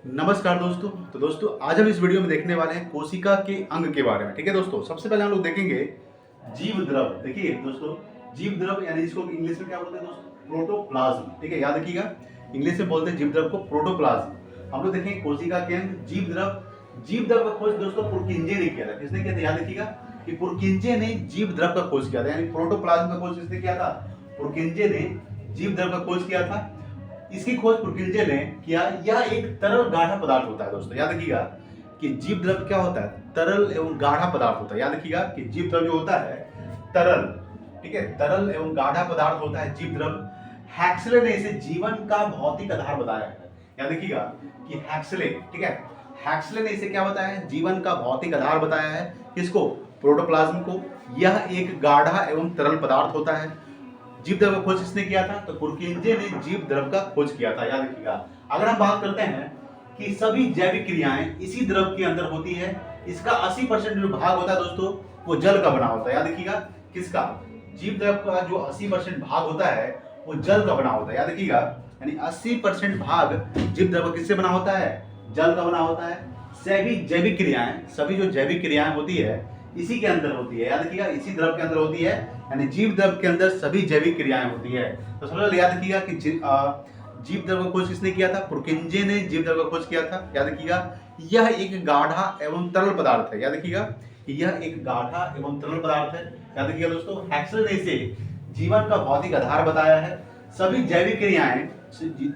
नमस्कार दोस्तों। तो दोस्तों आज हम इस वीडियो में देखने वाले हैं कोशिका के अंग के बारे में। ठीक है दोस्तों, सबसे पहले हम लोग देखेंगे जीव द्रव। देखिए दोस्तों, जीव द्रव यानी इसको इंग्लिश में क्या बोलते हैं दोस्तों? प्रोटोप्लाज्म। ठीक है, याद रखिएगा, इंग्लिश में बोलते हैं जीव द्रव को प्रोटोप्लाज्म। हम लोग देखेंगे कोशिका के अंग जीव द्रव। जीव द्रव का खोज दोस्तों पुरकिंजे ने किया था। किसने किया था? याद रखिएगा कि पुरकिंजे ने जीव द्रव का खोज किया था। यानी प्रोटोप्लाज्म का खोज किसने किया था? पुरकिंजे ने जीव द्रव का खोज किया था। इसकी खोज पुरकिंजे ने किया। यह एक तरल गाढ़ा पदार्थ होता है दोस्तों। याद रखिएगा कि जीव द्रव क्या होता है? तरल एवं गाढ़ा पदार्थ होता है। याद रखिएगा कि जीव द्रव जो होता है तरल, ठीक है, तरल एवं गाढ़ा पदार्थ होता है जीव द्रव। हैक्सले ने इसे जीवन का भौतिक आधार बताया है। याद रखिएगा कि हैक्सले, ठीक है, हैक्सले ने इसे क्या बताया है? जीवन का भौतिक आधार बताया है। किसको? प्रोटोप्लाज्म को। यह एक गाढ़ा एवं तरल पदार्थ होता है। जीव द्रव का खोज किसने किया था? तो पुरकिंजे ने जीव द्रव का खोज किया था। याद रखिएगा। अगर हम बात करते हैं कि सभी जैविक क्रियाएं इसी द्रव के अंदर होती है, इसका 80% जो भाग होता है दोस्तों वो जल का बना होता है। याद रखिएगा किसका? जीव द्रव का जो 80% भाग होता है वो जल का बना होता है। याद रखिएगा, यानी 80% भाग जीव द्रव किससे बना होता है? जल का बना होता है। सभी जैविक क्रियाएं, सभी जो जैविक क्रियाएं होती है इसी के अंदर होती है। याद रखिएगा, इसी द्रव के अंदर होती है, यानी जीव द्रव के अंदर सभी जैविक क्रियाएं होती है। तो सबसे पहले याद रखिएगा कि जीव द्रव का खोज किसने किया था? पुरकिंजे ने जीव द्रव का खोज किया था। याद रखिएगा यह एक गाढ़ा एवं तरल पदार्थ है। याद रखिएगा कि यह एक गाढ़ा एवं तरल पदार्थ है। याद रखिएगा दोस्तों, हैक्सले ने इसे जीवन का भौतिक आधार बताया है। सभी जैविक क्रियाएं,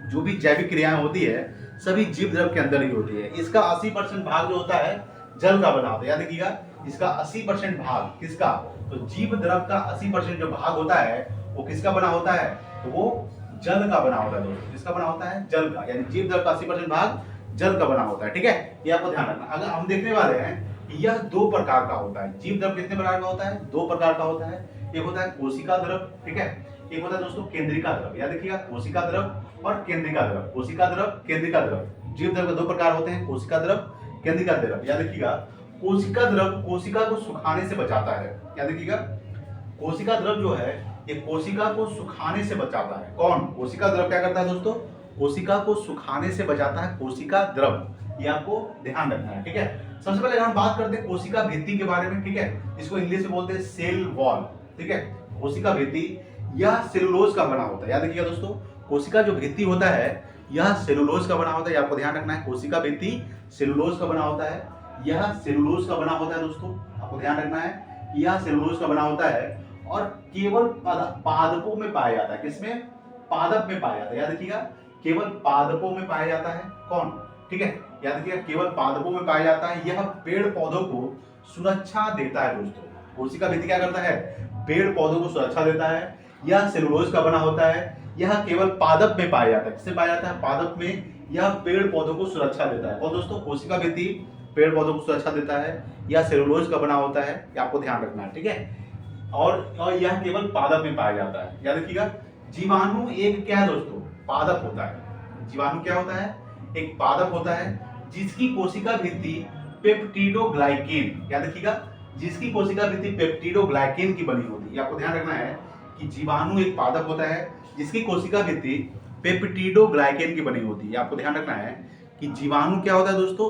जो भी जैविक क्रियाएं होती है सभी जीव द्रव के अंदर ही होती है। इसका 80% भाग जो होता है जल का बना होता है। याद रखिएगा इसका 80% भाग किसका? तो जीव द्रव का 80% जो भाग होता है वो किसका बना होता है? तो वो जल का बना होता है दोस्तों। किसका बना होता है? जल का। यानी जीव द्रव का 80% भाग जल का बना होता है। ठीक है, ये आपको ध्यान रखना। अगर हम देखने वाले हैं कि यह दो प्रकार का होता है। जीव द्रव कितने प्रकार का होता है? दो प्रकार का होता है। एक होता है कोशिका द्रव, ठीक है, एक होता है दोस्तों केंद्रिका द्रव। याद रखिएगा कोशिका द्रव और केंद्रिका द्रव। कोशिका द्रव, केंद्रिका द्रव। जीव द्रव के दो प्रकार होते हैं, कोशिका द्रव, केंद्रिका द्रव। याद रखिएगा कोशिका द्रव कोशिका को सुखाने से बचाता है। याद रखिएगा कोशिका द्रव जो है ये कोशिका को सुखाने से बचाता है। कौन? कोशिका द्रव क्या करता है दोस्तों? कोशिका को सुखाने से बचाता है कोशिका द्रव। ये आपको ध्यान रखना है। ठीक है, सबसे पहले हम बात करते हैं कोशिका भित्ति के बारे में। ठीक है, इसको इंग्लिश में बोलते हैं सेल वॉल। ठीक है, कोशिका भित्ति यह सेलुलोज का बना होता है। याद रखिएगा दोस्तों, कोशिका जो भित्ति होता है यह सेलुलोज का बना होता है। आपको ध्यान रखना है, कोशिका भित्ति सेलुलोज का बना होता है। यह सेलुलोज का बना होता है दोस्तों, आपको ध्यान रखना है कि यह सेलुलोज का बना होता है और केवल पादपों में पाया जाता है। किसमें? पादप में पाया जाता है। याद रखिएगा केवल पादपों में पाया जाता है। कौन? ठीक है, याद रखिएगा केवल पादपों में पाया जाता है। यह पेड़ पौधों को सुरक्षा देता है दोस्तों। कोशिका भित्ति क्या करता है? पेड़ पौधों को सुरक्षा देता है। यह सेलुलोज का बना होता है। यह केवल पादप में पाया जाता है। किससे पाया जाता है? पादप में। यह पेड़ पौधों को सुरक्षा देता है। और दोस्तों कोशिका भित्ति पेड़ पौधों को सुरक्षा देता है। यह सेलुलोज का बना होता है, ये आपको ध्यान रखना है। ठीक है, और यह केवल पादप में पाया जाता है। याद रखिएगा जीवाणु एक क्या है दोस्तों? पादप होता है। जीवाणु क्या होता है? एक पादप होता है जिसकी कोशिका भित्ति पेप्टिडोग्लाइकेन, याद रखिएगा जिसकी कोशिका भित्ति पेप्टिडोग्लाइकेन की बनी होती है। आपको ध्यान रखना है कि जीवाणु एक पादप होता है जिसकी कोशिका भित्ति पेप्टिडोग्लाइकेन की बनी होती है। आपको ध्यान रखना है कि जीवाणु क्या होता है दोस्तों?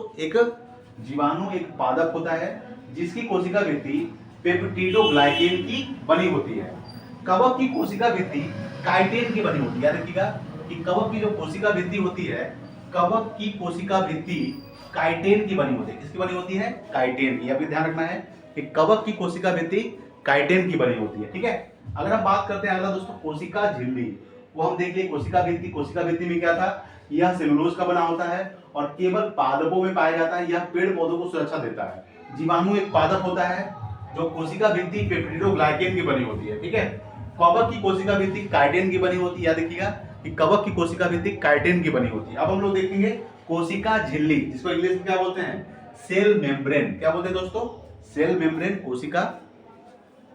जीवाणु एक पादप होता है जिसकी कोशिका भित्ति पेप्टिडोग्लाइकेन की बनी होती है। कवक की कोशिका भित्ति काइटिन की बनी होती है। याद रखिएगा कि कवक की जो कोशिका भित्ति होती है, कवक की कोशिका भित्ति काइटिन की बनी होती है। किसकी बनी होती है? काइटिन की। अभी ध्यान रखना है कि कवक की कोशिका भित्ति काइटिन की बनी होती है। ठीक है, अगर हम बात करते हैं अगला दोस्तों कोशिका झिल्ली, वो हम देख लिए कोशिका भित्ति। कोशिका भित्ति में क्या था? यह सेलुलोज का बना होता है और केवल पादपों में पाया जाता है। यह पेड़ पौधों को सुरक्षा देता है। जीवाणु एक पादप होता है जो कोशिका भित्ति पेप्टिडोग्लाइकेन की बनी होती है। ठीक है, कवक की कोशिका भित्ति काइटिन की बनी होती है। याद रखिएगा कि कवक की कोशिका भित्ति काइटिन की बनी होती है। अब हम लोग देखेंगे कोशिका झिल्ली, जिसको इंग्लिश में क्या बोलते हैं? Cell membrane. क्या बोलते हैं दोस्तों? सेल मेम्ब्रेन, कोशिका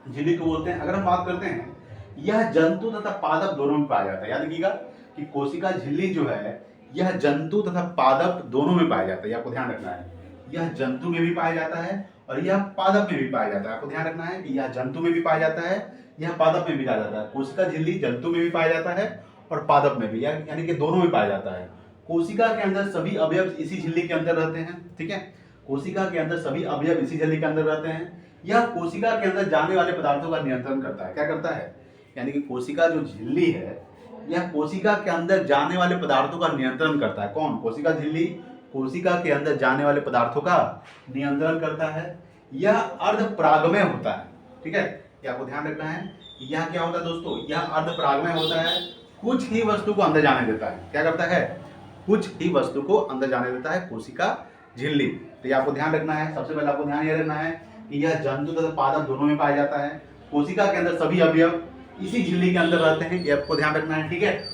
झिल्ली को बोलते हैं। अगर हम बात करते हैं यह जंतु तथा पादप दोनों में पाया जाता है। याद रखिएगा कि कोशिका झिल्ली जो है यह जंतु तथा पादप दोनों में पाया जाता है। आपको ध्यान रखना है यह जंतु में भी पाया जाता है और यह पादप में भी पाया जाता है। आपको ध्यान रखना है कि यह जंतु में भी पाया जाता है, यह पादप में भी पाया जाता है। कोशिका झिल्ली जंतु में भी पाया जाता है और पादप में भी, यानी कि दोनों में पाया जाता है। कोशिका के अंदर सभी अवयव इसी झिल्ली के अंदर रहते हैं, ठीक है। कोशिका के अंदर सभी अवयव इसी झिल्ली के अंदर रहते हैं। यह कोशिका के अंदर जाने वाले पदार्थों का नियंत्रण करता है। क्या करता है? यानी कि कोशिका जो झिल्ली है, यह कोशिका के अंदर जाने वाले पदार्थों का नियंत्रण करता है। कौन? कोशिका झिल्ली कोशिका के अंदर जाने वाले पदार्थों का नियंत्रण करता है। यह अर्धपरागमय होता है, ठीक है। ये आपको ध्यान रखना है। यह क्या होता है दोस्तों? यह अर्धपरागमय होता है, कुछ ही वस्तु को अंदर जाने देता है। क्या करता है? कुछ ही वस्तु को अंदर जाने देता है कोशिका झिल्ली। तो ये आपको ध्यान रखना है। सबसे पहले आपको ध्यान ये रखना है कि यह जंतु तथा पादप दोनों में पाया जाता है। कोशिका के अंदर सभी अवयव इसी झिल्ली के अंदर रहते हैं, ये आपको ध्यान रखना है, ठीक है।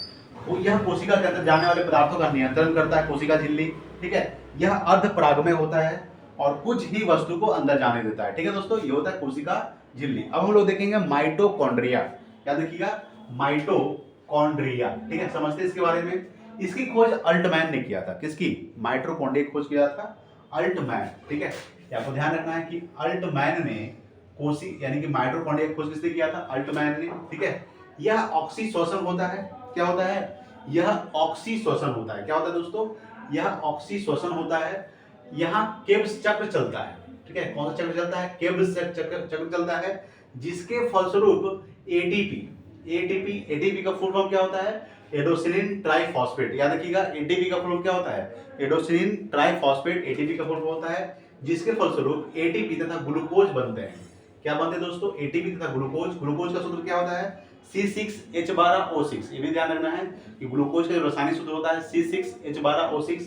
वो यह कोशिका के अंदर जाने वाले पदार्थों का नियंत्रण करता है, कोशिका झिल्ली, ठीक है। यह अर्धपरागमय होता है और कुछ ही वस्तु को अंदर जाने देता है, ठीक है दोस्तों। ये होता है कोशिका झिल्ली। अब हम लोग देखेंगे माइटोकॉन्ड्रिया। क्या देखिएगा? माइटोकॉन्ड्रिया, ठीक है। समझते हैं इसके बारे में। इसकी खोज अल्टमैन ने किया था। किसकी? माइटोकॉन्ड्रिया की खोज किया था अल्टमैन, ठीक है। आपको ध्यान रखना है कि अल्टमैन ने यानी कि माइटोकॉन्ड्रिया की खोज किसने किया था? अल्टमैन ने, ठीक है। यह ऑक्सीश्वसन होता है। क्या होता है? यह ऑक्सीश्वसन होता है। क्या होता है दोस्तों? यह ऑक्सीश्वसन होता है। यहाँ केब्स चक्र चलता है, ठीक है। कौन सा चक्र चलता है? केब्स चक्र चलता है, जिसके फलस्वरूप एटीपी का फुल फॉर्म क्या होता है? एडोसिनिन ट्राइफॉस्फेट। याद रखिएगा, एटीपी का फुल फॉर्म क्या होता है? एडोसिनिन ट्राइफॉस्फेट एटीपी का फुल फॉर्म होता है, जिसके फलस्वरूप एटीपी तथा ग्लूकोज बनते हैं। क्या बनते हैं दोस्तों? एटीपी तथा ग्लूकोज। ग्लूकोज का सूत्र क्या होता है? C6H12O6। ये भी ध्यान रखना है कि ग्लूकोज का जो रासायनिक सूत्र होता है C6H12O6।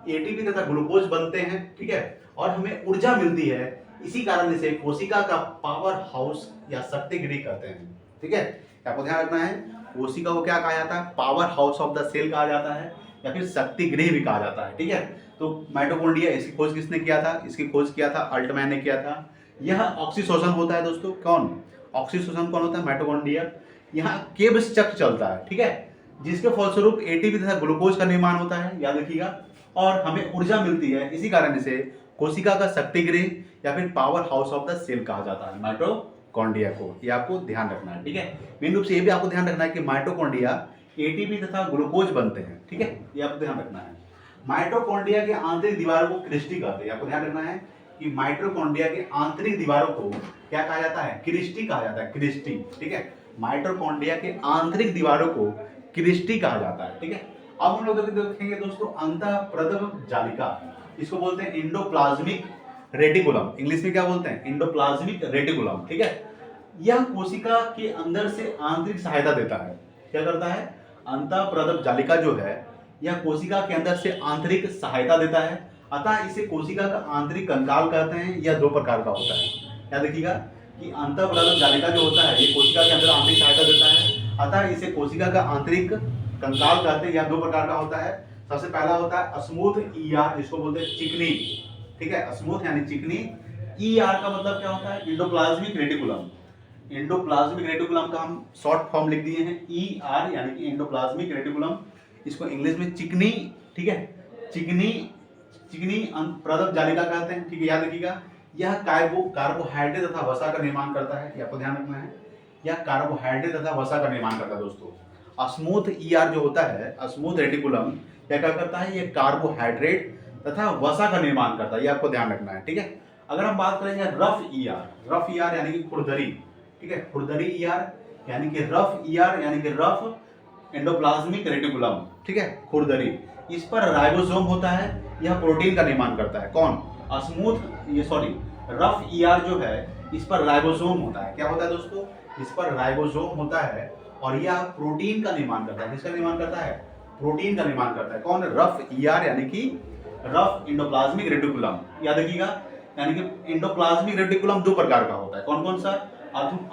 एटीपी तथा ग्लूकोज बनते हैं, ठीक है, और हमें ऊर्जा मिलती है। इसी कारण इसे कोशिका का पावर हाउस या शक्ति गृह कहते हैं, ठीक है। आपको ध्यान रखना है, कोशिका को क्या कहा जाता है? Power house of the cell कहा जाता है या फिर शक्ति गृह भी कहा जाता है, ठीक है। तो माइटोकॉन्ड्रिया, इसकी खोज किसने किया था? इसकी खोज किया था अल्टमैन ने किया था। यह ऑक्सीश्वसन होता है दोस्तों। कौन? ऑक्सीश्वसन कौन होता है? माइटोकॉन्ड्रिया। यहाँ केब्स चक्र चलता है, ठीक है, जिसके फलस्वरूप एटीपी तथा ग्लूकोज का निर्माण होता है, याद रखिएगा, और हमें ऊर्जा मिलती है। इसी कारण इसे कोशिका का शक्ति गृह या फिर power house of the cell कहा जाता है, माइटोकॉन्ड्रिया को। ये आपको ध्यान रखना है, ठीक है। मेन रूप से ये भी आपको ध्यान रखना है कि माइटोकॉन्ड्रिया एटीपी तथा ग्लूकोज बनते हैं, ठीक है। ये आपको ध्यान रखना है। माइटोकॉन्ड्रिया के आंतरिक दीवारों को क्रिस्टी कहते हैं। आपको ध्यान रखना है कि माइटोकॉन्ड्रिया के आंतरिक दीवारों को क्या कहा जाता है? क्रिस्टी कहा जाता है, क्रिस्टी, ठीक है। माइटोकॉन्ड्रिया के आंतरिक दीवारों को क्रिस्टी कहा जाता है, ठीक है। अब हम लोग देखेंगे दोस्तों अंतःप्रदम जालिका। इसको बोलते हैं एंडोप्लाज्मिक रेटिकुलम। इंग्लिश में क्या बोलते हैं? एंडोप्लाज्मिक रेटिकुलम, ठीक है। यह कोशिका के अंदर से आंतरिक सहायता देता है। क्या करता है? अंतःप्रदम जालिका जो है, यह कोशिका के अंदर से आंतरिक सहायता देता है। अतः इसे कोशिका का आंतरिक कंकाल कहते हैं। यह दो प्रकार का होता है। क्या देखिएगा कि अंतःप्रदम जालिका जो होता है, ये कोशिका के अंदर आंतरिक सहायता देता है, अतः इसे कोशिका का आंतरिक कंकाल कहते हैं। यह दो प्रकार का होता है। सबसे पहला होता है स्मूथ ईआर, जिसको बोलते हैं चिकनी, ठीक है। स्मूथ यानी चिकनी। ईआर का मतलब क्या होता है? Endoplasmic reticulum. एंडोप्लाज्मिक रेटिकुलम का हम शॉर्ट फॉर्म लिख दिए हैं ईआर, यानी कि एंडोप्लाज्मिक रेटिकुलम। इसको इंग्लिश में चिकनी, ठीक है, चिकनी प्रदम जालिका कहते हैं, ठीक है। याद रखिएगा, यह कार्बोहाइड्रेट तथा वसा का निर्माण करता है। ये आपको ध्यान रखना है, यह कार्बोहाइड्रेट तथा वसा का निर्माण करता है दोस्तों। स्मूथ ईआर जो होता है, स्मूथ रेटिकुलम, क्या करता है? ये कार्बोहाइड्रेट तथा वसा का निर्माण करता है। ये आपको ध्यान रखना है, ठीक है। अगर हम बात करेंगे रफ ईआर यानी कि खुरदरी, ठीक है, खुरदरी ईआर यानी कि रफ ईआर यानी कि रफ एंडोप्लाज्मिक रेटिकुलम, ठीक है, खुरदरी। इस पर राइबोसोम होता है, यह प्रोटीन का निर्माण करता है। कौन? रफ ईआर जो है, इस पर राइबोसोम होता है। क्या होता है दोस्तों? इस पर राइबोसोम होता है और यह प्रोटीन का निर्माण करता है। किसका निर्माण करता है? प्रोटीन का निर्माण करता है। कौन? रफ ईआर यानी कि रफ एंडोप्लाज्मिक रेटिकुलम। याद रखिएगा, यानी कि एंडोप्लाज्मिक रेटिकुलम दो प्रकार का होता है। कौन कौन सा?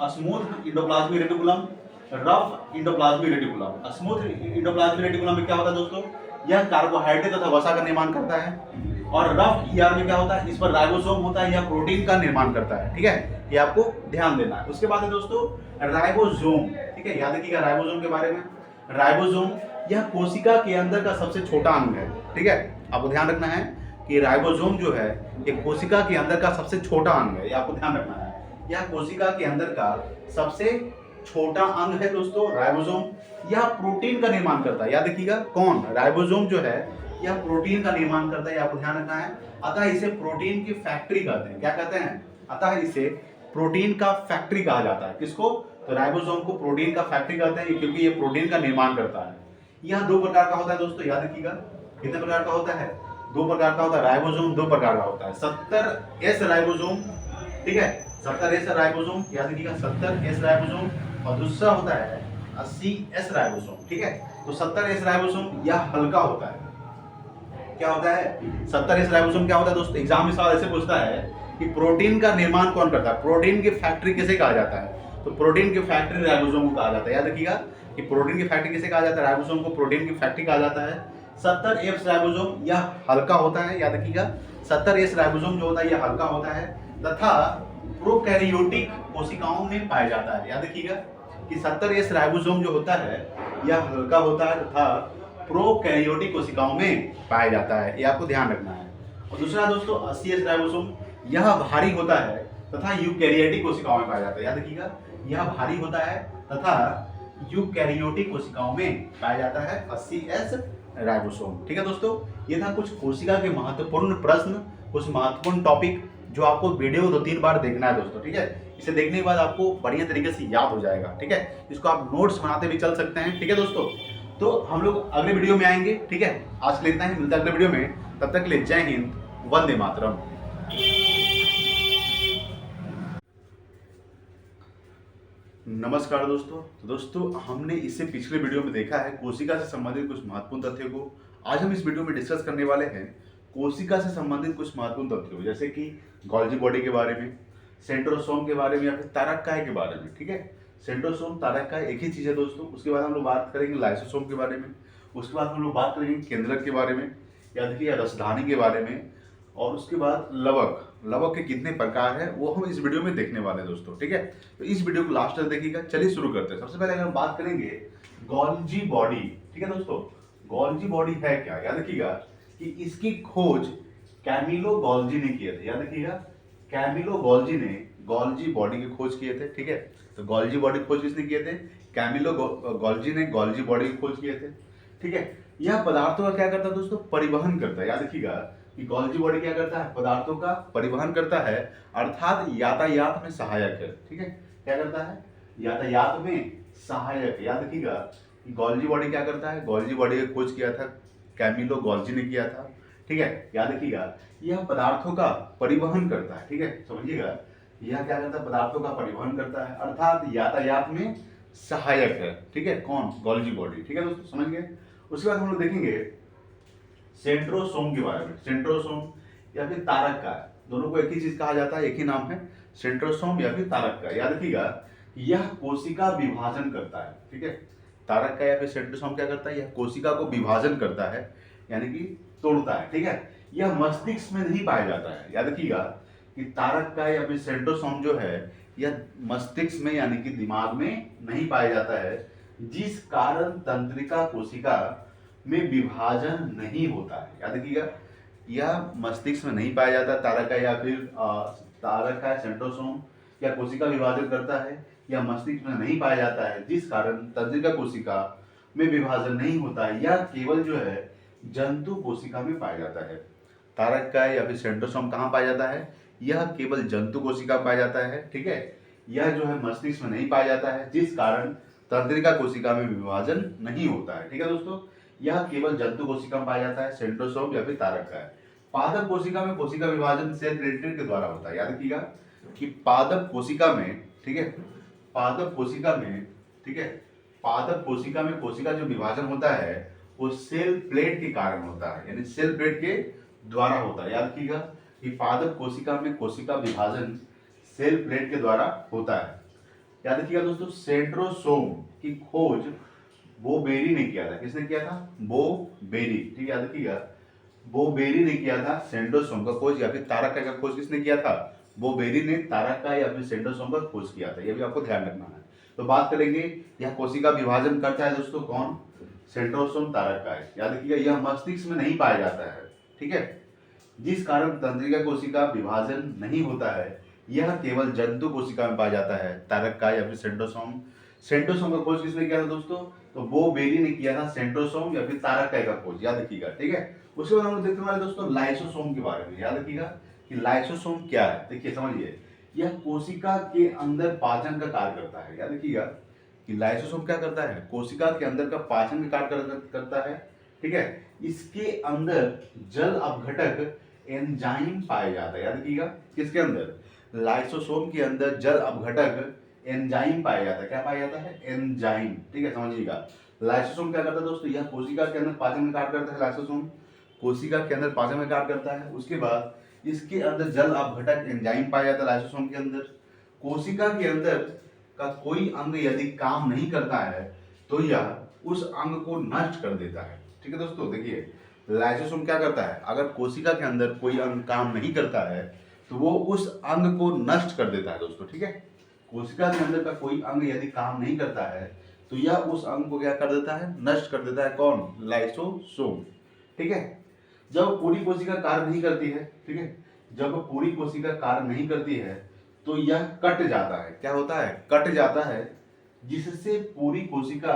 Smooth endoplasmic reticulum, rough endoplasmic reticulum. Smooth endoplasmic reticulum में क्या होता है दोस्तों? यह कार्बोहाइड्रेट तथा वसा का निर्माण करता है। और रफ ईआर में क्या होता है? इस पर राइबोसोम होता है, यह प्रोटीन का निर्माण करता है, ठीक है। ये आपको ध्यान देना है। उसके बाद है दोस्तों राइबोसोम, ठीक है। याद रखिएगा राइबोसोम के बारे में। राइबोसोम यह कोशिका के अंदर का सबसे छोटा अंग है, ठीक है। आपको ध्यान रखना है कि राइबोसोम जो है, ये कोशिका के अंदर का सबसे छोटा अंग है। ये आपको ध्यान रखना है, यह कोशिका के अंदर का सबसे छोटा अंग है दोस्तों राइबोसोम, यह प्रोटीन का निर्माण करता है। याद रखिएगा कौन, राइबोसोम जो है यह प्रोटीन का निर्माण करता है, आपको ध्यान रखना है। अतः इसे प्रोटीन की फैक्ट्री कहते हैं। क्या कहते हैं? अतः इसे प्रोटीन का फैक्ट्री कहा जाता है। किसको? तो राइबोसोम को प्रोटीन का फैक्ट्री कहते हैं, क्योंकि ये प्रोटीन का निर्माण करता है। यह दो प्रकार का होता है दोस्तों, याद रखिएगा। कितने प्रकार का होता है? दो प्रकार का होता है। राइबोसोम दो प्रकार का होता है, 70S राइबोसोम, ठीक है, 70S राइबोसोम, याद रखिएगा 70S राइबोसोम, और दूसरा होता है 80S राइबोसोम, ठीक है। तो 70S राइबोसोम यह हल्का होता है। क्या होता है? 70S राइबोसोम क्या होता है दोस्तों? एग्जाम में सवाल ऐसे पूछता है कि प्रोटीन का निर्माण कौन करता है, प्रोटीन की फैक्ट्री किसे कहा जाता है? तो प्रोटीन की फैक्ट्री राइबोसोम को कहा जाता है। याद रखिएगा कि प्रोटीन की फैक्ट्री किसे कहा जाता है? राइबोसोम को प्रोटीन की फैक्ट्री कहा जाता है। 70S राइबोसोम यह हल्का होता है, याद रखिएगा 70S राइबोसोम जो होता है यह हल्का होता है तथा प्रोकैरियोटिक कोशिकाओं में पाया जाता है। याद रखिएगा कि 70S राइबोसोम जो होता है यह हल्का होता है तथा प्रोकैरियोटिक कोशिकाओं में पाया जाता है, ये आपको ध्यान रखना है। और दूसरा दोस्तों 80S राइबोसोम यह भारी होता है तथा यूकैरियोटिक कोशिकाओं में पाया जाता है। याद रखिएगा यह भारी होता है तथा यूकैरियोटिक कोशिकाओं में पाया जाता है 80S राइबोसोम। ठीक है दोस्तों, ये था कुछ कोशिका के महत्वपूर्ण प्रश्न, कुछ महत्वपूर्ण टॉपिक जो आपको वीडियो 2-3 बार देखना है दोस्तों। ठीक है, इसे देखने के बाद आपको बढ़िया तरीके से याद हो जाएगा। ठीक है, इसको आप नोट्स बनाते भी चल सकते हैं। ठीक है दोस्तों, तो हम लोग अगले वीडियो में आएंगे। ठीक है, आज के लिए इतना ही, मिलता है अगले वीडियो में। तब तक के लिए जय हिंद, वंदे मातरम। नमस्कार दोस्तों। तो दोस्तों हमने इससे पिछले वीडियो में देखा है कोशिका से संबंधित कुछ महत्वपूर्ण तथ्यों को। आज हम इस वीडियो में डिस्कस करने वाले हैं कोशिका से संबंधित कुछ महत्वपूर्ण तथ्यों, जैसे कि गोल्जी बॉडी के बारे में, सेंट्रोसोम के बारे में, या फिर तारककाय के बारे में। ठीक है, सेंट्रोसोम तारककाय एक ही चीज है दोस्तों। उसके बाद हम लोग बात करेंगे लाइसोसोम के बारे में, उसके बाद हम लोग बात करेंगे केंद्रक के बारे में, या देखिए रसधानी के बारे में, और उसके बाद लवक, लवक के कितने प्रकार है वो हम इस वीडियो में देखने वाले हैं दोस्तों। ठीक है, तो इस वीडियो को लास्ट तक देखिएगा। चलिए शुरू करते हैं। सबसे पहले अगर हम बात करेंगे गोल्जी बॉडी। ठीक है दोस्तों, गोल्जी बॉडी है क्या? याद रखिएगा कि इसकी खोज कैमिलो गोल्जी ने किए थे। याद रखिएगा कैमिलो गोल्जी ने गोल्जी बॉडी की खोज किए थे। ठीक है, तो गोल्जी बॉडी की खोज किसने किए थे? कैमिलो गोल्जी ने गोल्जी बॉडी की खोज किए थे। ठीक है, यह पदार्थों का क्या करता है दोस्तों? परिवहन करता है। याद रखिएगा कि गोल्जी बॉडी क्या करता है? पदार्थों का परिवहन करता है, अर्थात यातायात में सहायक है। ठीक है, क्या करता है? यातायात में सहायक। याद रखिएगा कि गोल्जी बॉडी क्या करता है? गोल्जी बॉडी की खोज किया था कैमिलो गोल्जी ने किया था। ठीक है, याद रखिएगा यह पदार्थों का परिवहन करता है। ठीक है, समझिएगा यह क्या करता है? पदार्थों का परिवहन करता है, अर्थात यातायात में सहायक है। ठीक है, कौन? Golgi body. ठीक है दोस्तों, समझ गए। उसके बाद हम लोग देखेंगे सेंट्रोसोम के बारे में। सेंट्रोसोम या फिर तारककाय, दोनों को एक ही चीज कहा जाता है, एक ही नाम है, सेंट्रोसोम या फिर तारककाय। याद रखिएगा यह कोशिका विभाजन करता है। ठीक है, तारककाय या फिर सेंट्रोसोम क्या करता है? यह कोशिका को विभाजन करता है, यानी कि तोड़ता है। ठीक है, यह मस्तिष्क में नहीं पाया जाता है। याद रखिएगा कि तारककाय या फिर सेंट्रोसोम जो है यह मस्तिष्क में यानी कि दिमाग में नहीं पाया जाता है, जिस कारण तंत्रिका कोशिका में विभाजन नहीं होता है। याद रखिएगा यह मस्तिष्क में नहीं पाया जाता तारककाय या फिर तारककाय सेंट्रोसोम, या कोशिका विभाजन करता है, या मस्तिष्क में नहीं पाया जाता है, जिस कारण तंत्रिका कोशिका में विभाजन नहीं होता है। यह केवल जो है जंतु कोशिका में पाया जाता है। तारककाय या फिर सेंट्रोसोम कहाँ पाया जाता है? यह केवल जंतु कोशिका पाया जाता है। ठीक है, यह जो है मस्तिष्क में नहीं पाया जाता है, जिस कारण तंत्रिका कोशिका में विभाजन नहीं होता है। ठीक है दोस्तों, यह केवल जंतु कोशिका में पाया जाता है, सेंट्रोसोम या फिर तारककाय। पादप कोशिका में कोशिका विभाजन सेल प्लेटेड के द्वारा होता है। याद रखिएगा कि पादप कोशिका में, ठीक है, पादप कोशिका में, ठीक है, पादप कोशिका में कोशिका जो विभाजन होता है वो सेल प्लेट के कारण होता है, यानी सेल प्लेट के द्वारा होता है। याद रखिएगा कि पादप कोशिका में कोशिका विभाजन सेल प्लेट के द्वारा होता है। याद रखिएगा दोस्तों सेंट्रोसोम की खोज बोबेरी ने किया था। किसने किया था? बोबेरी। ठीक है, याद रखिएगा बोबेरी ने किया था सेंट्रोसोम का खोज, या फिर तारककाय का खोज किसने किया था? बोबेरी ने तारककाय या फिर सेंट्रोसोम का खोज किया था। यह भी आपको ध्यान रखना है। तो बात करेंगे यह कोशिका विभाजन करता है दोस्तों, कौन? सेंट्रोसोम तारककाय। याद रखिएगा यह मस्तिष्क में नहीं पाया जाता है। ठीक है, जिस कारण तंत्रिका कोशिका विभाजन नहीं होता है, यह केवल जंतु कोशिका में पाया जाता है। तारककाय या फिर सेंट्रोसोम सेंट्रोसोम का खोज किसने किया था दोस्तों? तो वो बेरी ने किया था सेंट्रोसोम या फिर तारक का खोज, याद रखिएगा, ठीक है। उसके बाद हम लोग देखने वाले दोस्तों लाइसोसोम के बारे में, याद रखिएगा कि लाइसोसोम क्या है। देखिए समझिए, यह कोशिका के अंदर पाचन का कार्य करता है, याद रखिएगा कि लाइसोसोम क्या करता है, कोशिका के अंदर का पाचन का कार्य करता है, ठीक है। इसके अंदर जल अपघटक एंजाइम पाया जाता है, याद रखिएगा किसके अंदर, लाइसोसोम के अंदर जल अपघटक एंजाइम पाया जाता है। क्या पाया जाता है? एंजाइम, ठीक है, समझिएगा। लाइसोसोम क्या करता है दोस्तों? यह कोशिका के अंदर पाचन में कार्य करता है। लाइसोसोम कोशिका के अंदर पाचन में कार्य करता है। उसके बाद इसके अंदर जल अपघटक एंजाइम पाया जाता है लाइसोसोम के अंदर। कोशिका के अंदर का कोई अंग यदि काम नहीं करता है तो यह उस अंग को नष्ट कर देता है, ठीक है दोस्तों। देखिए लाइसोसोम क्या करता है, अगर कोशिका के अंदर कोई अंग काम नहीं करता है तो वो उस अंग को नष्ट कर देता है दोस्तों, ठीक है। कोशिका के अंदर का कोई अंग यदि काम नहीं करता है तो यह उस अंग को क्या कर देता है, नष्ट कर देता है। कौन? लाइसोसोम, ठीक है। जब पूरी कोशिका कार्य नहीं करती है, ठीक है, जब पूरी कोशिका कार्य नहीं करती है तो यह कट जाता है। क्या होता है? कट जाता है, जिससे पूरी कोशिका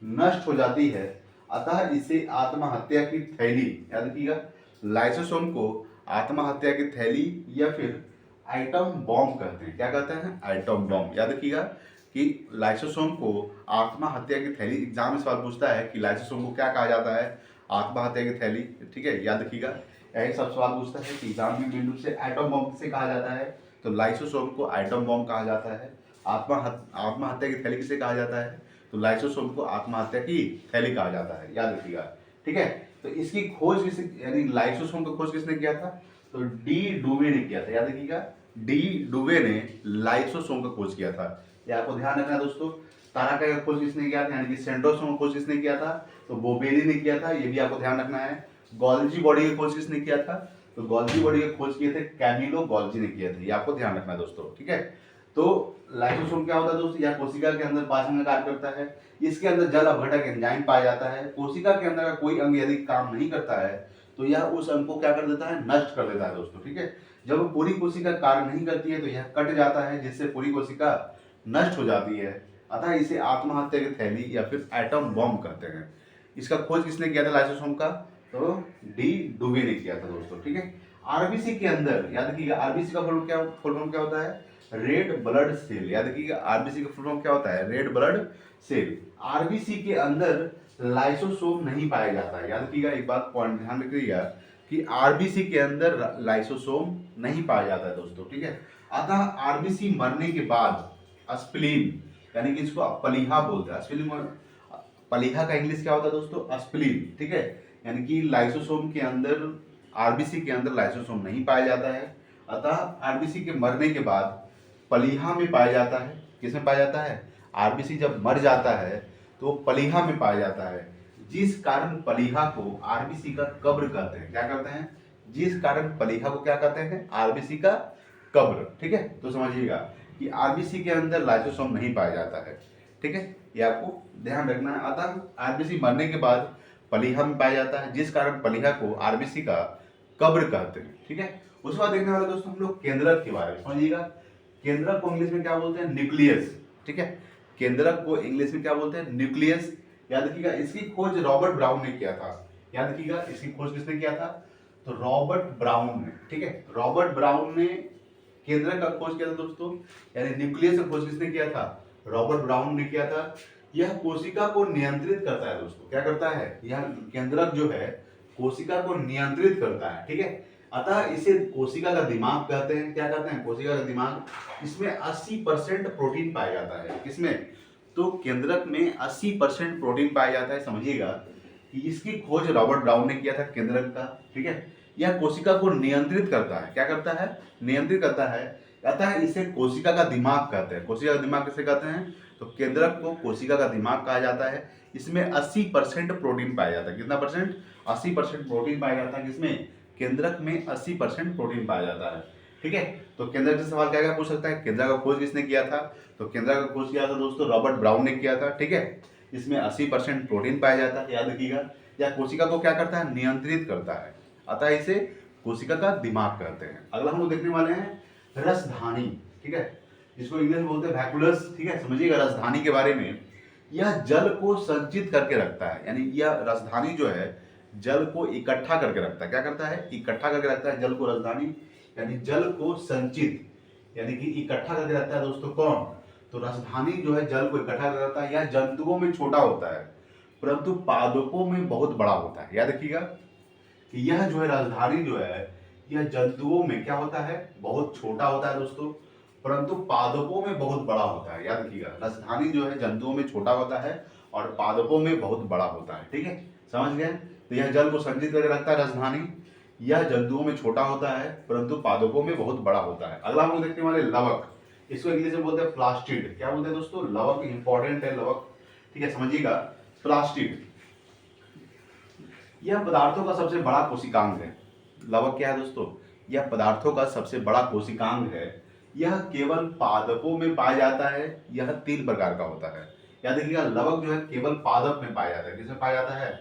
नष्ट हो जाती है। अतः इसे आत्महत्या की थैली, याद रखिएगा, लाइसोसोम को आत्महत्या की थैली या फिर आइटम बॉम्ब कहते हैं। क्या कहते हैं? Item bomb. याद रखिएगा कि लाइसोसोम को आत्महत्या की थैली, एग्जाम में सवाल पूछता है कि लाइसोसोम को क्या कहा जाता है, आत्महत्या की थैली, ठीक है, याद रखिएगा। यही सब सवाल पूछता है कि एग्जाम में बिंदु से आइटम बॉम्ब से कहा जाता है, तो लाइसोसोम को आइटम बॉम्ब कहा जाता है। आत्महत्या की थैली किसे कहा जाता है? तो लाइसोसोम को आत्महत्या की थैली कहा जाता है, याद रखिएगा, ठीक है। तो इसकी खोज किस, यानी लाइसोसोम का खोज किसने किया था? तो डी डुवे ने किया था, याद रखिएगा, डी डुवे ने लाइसोसोम का खोज किया था। ये आपको ध्यान रखना है दोस्तों। तारका का खोज किसने किया था, यानी कि सेंट्रोसोम का खोज किसने किया था? तो बोबेली ने किया था, ये भी आपको ध्यान रखना है। गोल्जी बॉडी का खोज किसने किया था? तो गोल्जी बॉडी का खोज किए थे कैमिलो गोल्जी ने किए थे, ये आपको ध्यान रखना है दोस्तों, ठीक है। तो लाइसोसोम क्या होता है दोस्तों? यह कोशिका के अंदर पाचन का कार्य करता है। इसके अंदर जल अपघटक एंजाइम पाया जाता है। कोशिका के अंदर का कोई अंग यदि काम नहीं करता है तो यह उस अंग को क्या कर देता है, नष्ट कर देता है दोस्तों, ठीक है। जब पूरी कोशिका कार्य नहीं करती है तो यह कट जाता है, जिससे पूरी कोशिका नष्ट हो जाती है। अतः इसे आत्महत्या की थैली या फिर एटम बॉम्ब कहते हैं। इसका खोज किसने किया था लाइसोसोम का? तो डी डुवे ने किया था दोस्तों, ठीक है। आरबीसी के अंदर, याद रखिएगा, आरबीसी का फुल फॉर्म क्या होता है? Red blood cell. याद रखिएगा आरबीसी का फुल फॉर्म क्या होता है? Red blood cell. आरबीसी के अंदर लाइसोसोम नहीं पाया जाता है। याद रखिएगा, एक बात पॉइंट ध्यान रखिएगा कि आरबीसी के अंदर लाइसोसोम नहीं पाया जाता है दोस्तों, ठीक है। अतः आरबीसी मरने के बाद स्प्लीन, यानी कि इसको पलीहा बोलते हैं, स्प्लीन, पलीहा का इंग्लिश क्या होता है दोस्तों? स्प्लीन, ठीक है। यानी कि लाइसोसोम के अंदर, आरबीसी के अंदर लाइसोसोम नहीं पाया जाता है। अतः आरबीसी के मरने के बाद पलीहा में पाया जाता है। किसमें पाया जाता है? आरबीसी जब मर जाता है तो पलीहा में पाया जाता है, जिस कारण पलीहा को आरबीसी का कब्र कहते हैं। क्या कहते हैं? जिस कारण पलीहा को क्या कहते हैं? आरबीसी का कब्र, ठीक है। तो समझिएगा कि आरबीसी के अंदर लाइसोसोम नहीं पाया जाता है, ठीक है, ये आपको ध्यान रखना है। अतः आरबीसी मरने के बाद पलीहा में पाया जाता है, जिस कारण पलीहा को आरबीसी का कब्र कहते हैं, ठीक है। उसके बाद देखने वाले दोस्तों हम लोग केंद्रक के बारे में समझिएगा। केंद्रक को इंग्लिश में क्या बोलते हैं? न्यूक्लियस, ठीक है। केंद्रक को इंग्लिश में क्या बोलते हैं? न्यूक्लियस। याद रखिएगा, इसकी खोज रॉबर्ट ब्राउन ने किया था। याद रखिएगा, इसकी खोज किसने किया था? तो रॉबर्ट ब्राउन ने, ठीक है। रॉबर्ट ब्राउन ने केंद्रक का खोज किया था दोस्तों, यानी न्यूक्लियस का खोज किसने किया था? रॉबर्ट ब्राउन ने किया था। यह कोशिका को नियंत्रित करता है दोस्तों। क्या करता है? यह केंद्रक जो है कोशिका को नियंत्रित करता है, ठीक है। अतः इसे कोशिका का दिमाग कहते हैं। क्या कहते हैं? कोशिका का दिमाग। इसमें 80% प्रोटीन पाया जाता है। किसमें? तो केंद्रक में 80% प्रोटीन पाया जाता है। समझिएगा कि इसकी खोज रॉबर्ट ब्राउन ने किया था केंद्रक का, ठीक है। यह कोशिका को नियंत्रित करता है। क्या करता है? नियंत्रित करता है। अतः इसे कोशिका का दिमाग कहते हैं। कोशिका का दिमाग किसे कहते हैं? तो केंद्रक को कोशिका का दिमाग कहा जाता है। इसमें 80% प्रोटीन पाया जाता है। कितना परसेंट? 80% प्रोटीन पाया जाता है। किसमें? केंद्रक में 80% प्रोटीन पाया जाता है, ठीक है। तो केंद्रक से सवाल क्या क्या पूछ सकता है? केंद्रक का खोज किसने किया था? तो केंद्रक का खोज किया था दोस्तों रॉबर्ट ब्राउन ने किया था, ठीक है। इसमें 80% प्रोटीन पाया जाता है, याद रखिएगा। यह कोशिका को क्या करता है? नियंत्रित करता है। अतः इसे कोशिका का दिमाग कहते हैं। अगला हम लोग देखने वाले हैं रसधानी, ठीक है। जिसको इंग्लिश में बोलते हैं वैक्यूलस, ठीक है, समझिएगा राजधानी के बारे में। यह जल को संचित करके रखता है, यानी यह राजधानी जो है जल को इकट्ठा करके रखता है। क्या करता है? इकट्ठा करके रखता है जल को। राजधानी यानी जल को संचित यानी कि इकट्ठा करके रखता है दोस्तों। कौन? तो राजधानी जो है जल को इकट्ठा करके रखता है। यह जंतुओं में छोटा होता है परंतु पादपों में बहुत बड़ा होता है। याद रखिएगा कि यह जो है राजधानी जो है यह जंतुओं में क्या होता है? बहुत छोटा होता है दोस्तों, परंतु पादपों में बहुत बड़ा होता है। याद रखिएगा राजधानी जो है जंतुओं में छोटा होता है और पादपों में बहुत बड़ा होता है। ठीक है, समझ गए? तो यह जल को संचित करके रखता है राजधानी। यह जंतुओं में छोटा होता है परंतु पादपों में बहुत बड़ा होता है। अगला हम लोग देखने वाले लवक। इसको इंग्लिश में बोलते हैं प्लास्टिड। क्या बोलते हैं दोस्तों? लवक। इंपॉर्टेंट है लवक, ठीक है, समझिएगा। प्लास्टिड यह पदार्थों का सबसे बड़ा कोशिकांग है। लवक क्या है दोस्तों? यह पदार्थों का सबसे बड़ा कोशिकांग है। यह केवल पादपों में पाया जाता है। यह 3 प्रकार का होता है। याद रखिएगा लवक जो है केवल पादप में पाया जाता है। किसमें पाया जाता है?